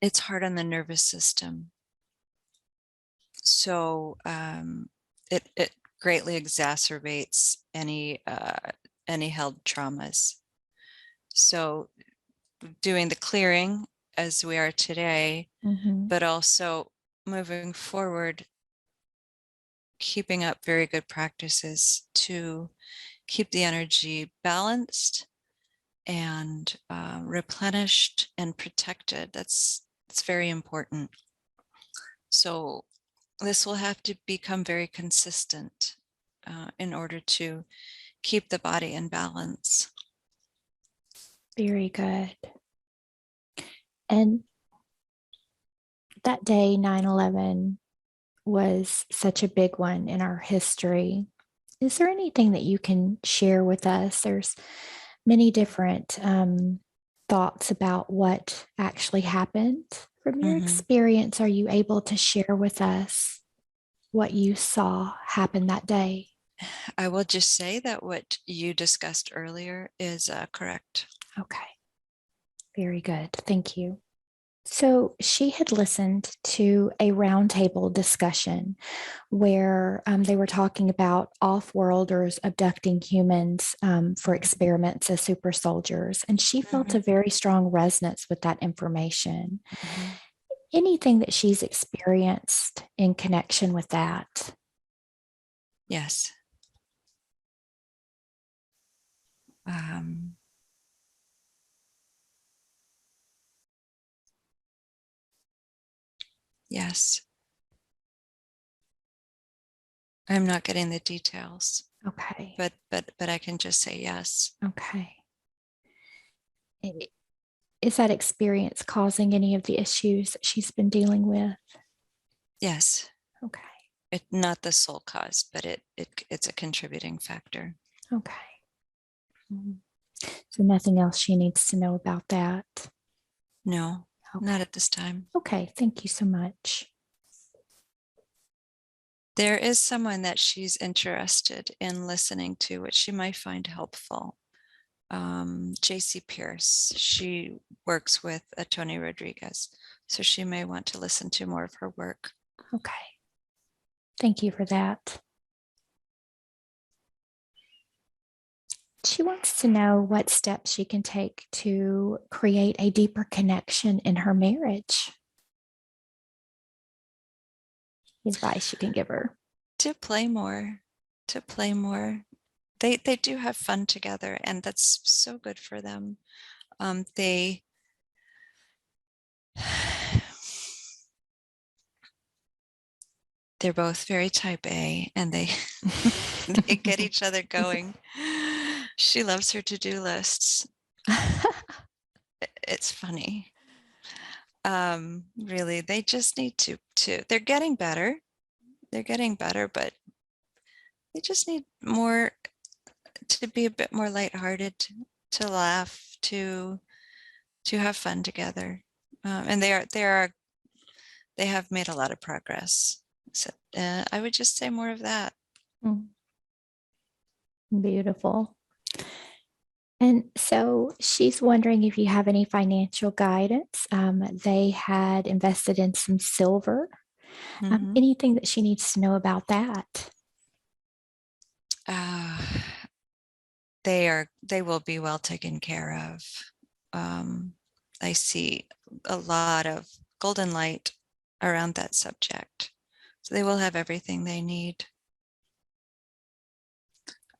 it's hard on the nervous system. So it greatly exacerbates any held traumas. So doing the clearing as we are today, but also moving forward, keeping up very good practices to keep the energy balanced and replenished and protected. It's very important. So this will have to become very consistent in order to keep the body in balance. Very good. And that day, 9/11, was such a big one in our history. Is there anything that you can share with us? There's many different thoughts about what actually happened. From your experience, are you able to share with us what you saw happen that day? I will just say that what you discussed earlier is correct. Okay. Very good. Thank you. So she had listened to a roundtable discussion where they were talking about off-worlders abducting humans for experiments as super soldiers, and she felt a very strong resonance with that information. Anything that she's experienced in connection with that? Yes. Yes. I'm not getting the details. Okay. But I can just say yes. Okay. Is that experience causing any of the issues that she's been dealing with? Yes. Okay. It's not the sole cause, but it's a contributing factor. Okay. So nothing else she needs to know about that? No, Okay. not at this time. Okay. Thank you so much. There is someone that she's interested in listening to, which she might find helpful. JC Pierce. She works with Tony Rodriguez, so she may want to listen to more of her work. Okay. Thank you for that. She wants to know what steps she can take to create a deeper connection in her marriage. Advice you can give her. To play more. They do have fun together, and that's so good for them. They're both very type A, and they they get each other going. She loves her to-do lists. It's funny. Really, they just need to they're getting better. But they just need more, to be a bit more lighthearted, to laugh, to have fun together. And they have made a lot of progress. So I would just say more of that. Beautiful. And so she's wondering if you have any financial guidance. They had invested in some silver. Anything that she needs to know about that? They will be well taken care of. I see a lot of golden light around that subject. So they will have everything they need.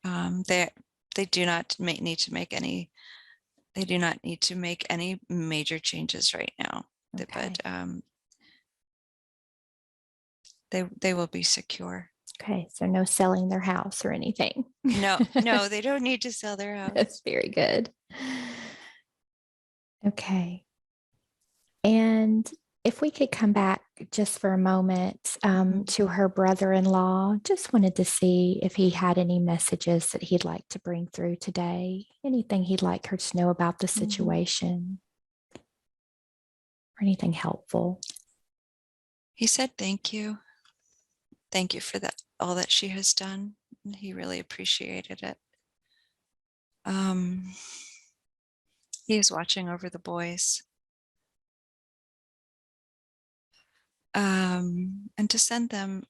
They do not need to make any. They do not need to make any major changes right now. Okay. But they will be secure. Okay, so no selling their house or anything. No, they don't need to sell their house. That's very good. Okay. And if we could come back just for a moment to her brother-in-law, just wanted to see if he had any messages that he'd like to bring through today, anything he'd like her to know about the situation, or anything helpful. He said, thank you. Thank you for that, all that she has done. He really appreciated it. He is watching over the boys. And to send them,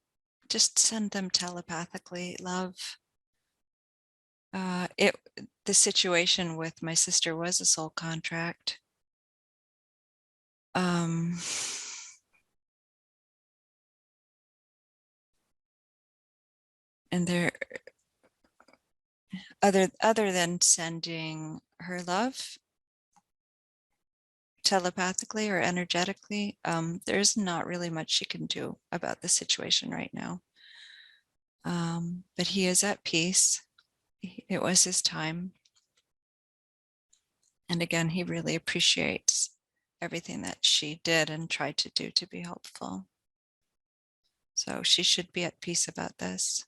just send them telepathically love. The situation with my sister was a soul contract. And there, other than sending her love telepathically or energetically, there's not really much she can do about the situation right now. But he is at peace. It was his time. And again, he really appreciates everything that she did and tried to do to be helpful. So she should be at peace about this.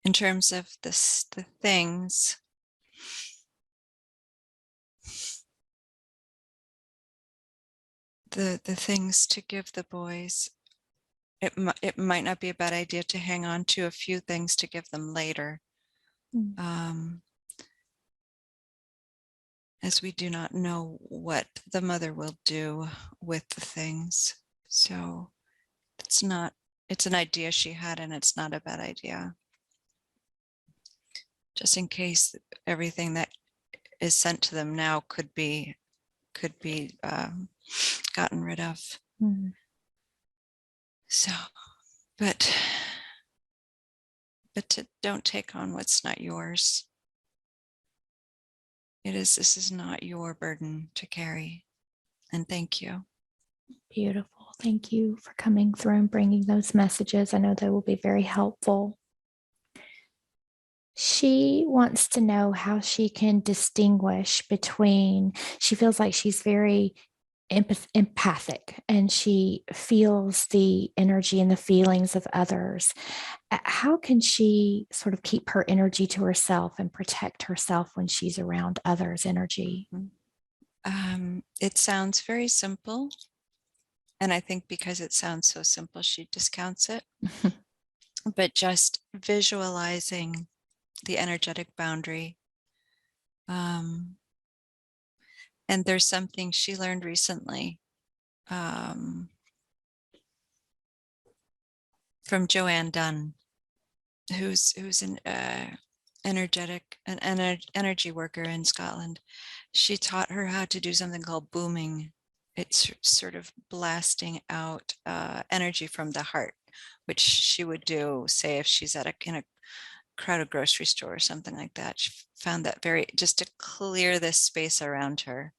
In terms of the things, the things to give the boys, it might not be a bad idea to hang on to a few things to give them later. As we do not know what the mother will do with the things. So it's an idea she had, and it's not a bad idea. Just in case everything that is sent to them now could be gotten rid of. So, but don't take on what's not yours. This is not your burden to carry. And thank you. Beautiful. Thank you for coming through and bringing those messages. I know they will be very helpful. She wants to know how she can distinguish between, she feels like she's very empathic and she feels the energy and the feelings of others. How can she sort of keep her energy to herself and protect herself when she's around others' energy? It sounds very simple. And I think because it sounds so simple, she discounts it. But just visualizing the energetic boundary. And there's something she learned recently from Joanne Dunn, who's an energy worker in Scotland. She taught her how to do something called booming. It's sort of blasting out energy from the heart, which she would do, say, if she's at in a crowded grocery store or something like that. She found that just to clear this space around her.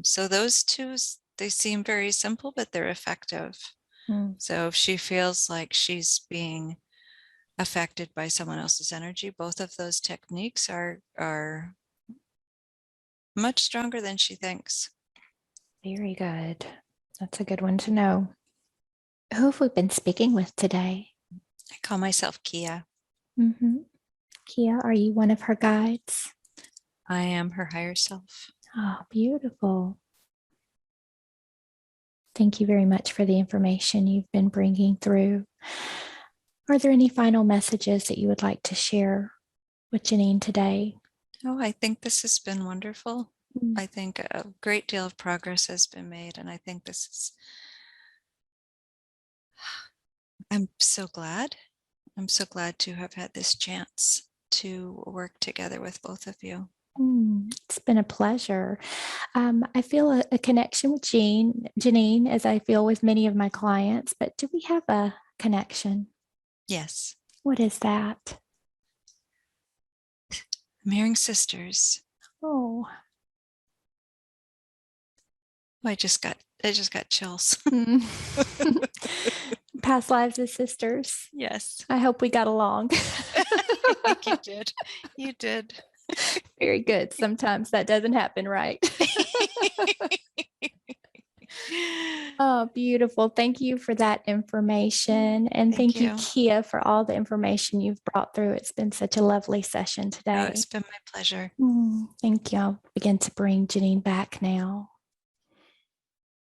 So those two, they seem very simple, but they're effective. So if she feels like she's being affected by someone else's energy, both of those techniques are much stronger than she thinks. Very good. That's a good one to know. Who have we been speaking with today? I call myself Kia. Kia, are you one of her guides? I am her higher self. Oh, beautiful. Thank you very much for the information you've been bringing through. Are there any final messages that you would like to share with Janine today? Oh, I think this has been wonderful. I think a great deal of progress has been made, and I think this is, I'm so glad. I'm so glad to have had this chance to work together with both of you. It's been a pleasure. I feel a connection with Janine, as I feel with many of my clients, but do we have a connection? Yes. What is that? I'm hearing sisters. Oh. I just got chills. Past lives as sisters. Yes. I hope we got along. I think you did. You did. Very good. Sometimes that doesn't happen, right? Oh, beautiful. Thank you for that information. And Thank thank you, you. Kia, for all the information you've brought through. It's been such a lovely session Oh, today. it's been my pleasure. Thank you. I'll begin to bring Janine back now.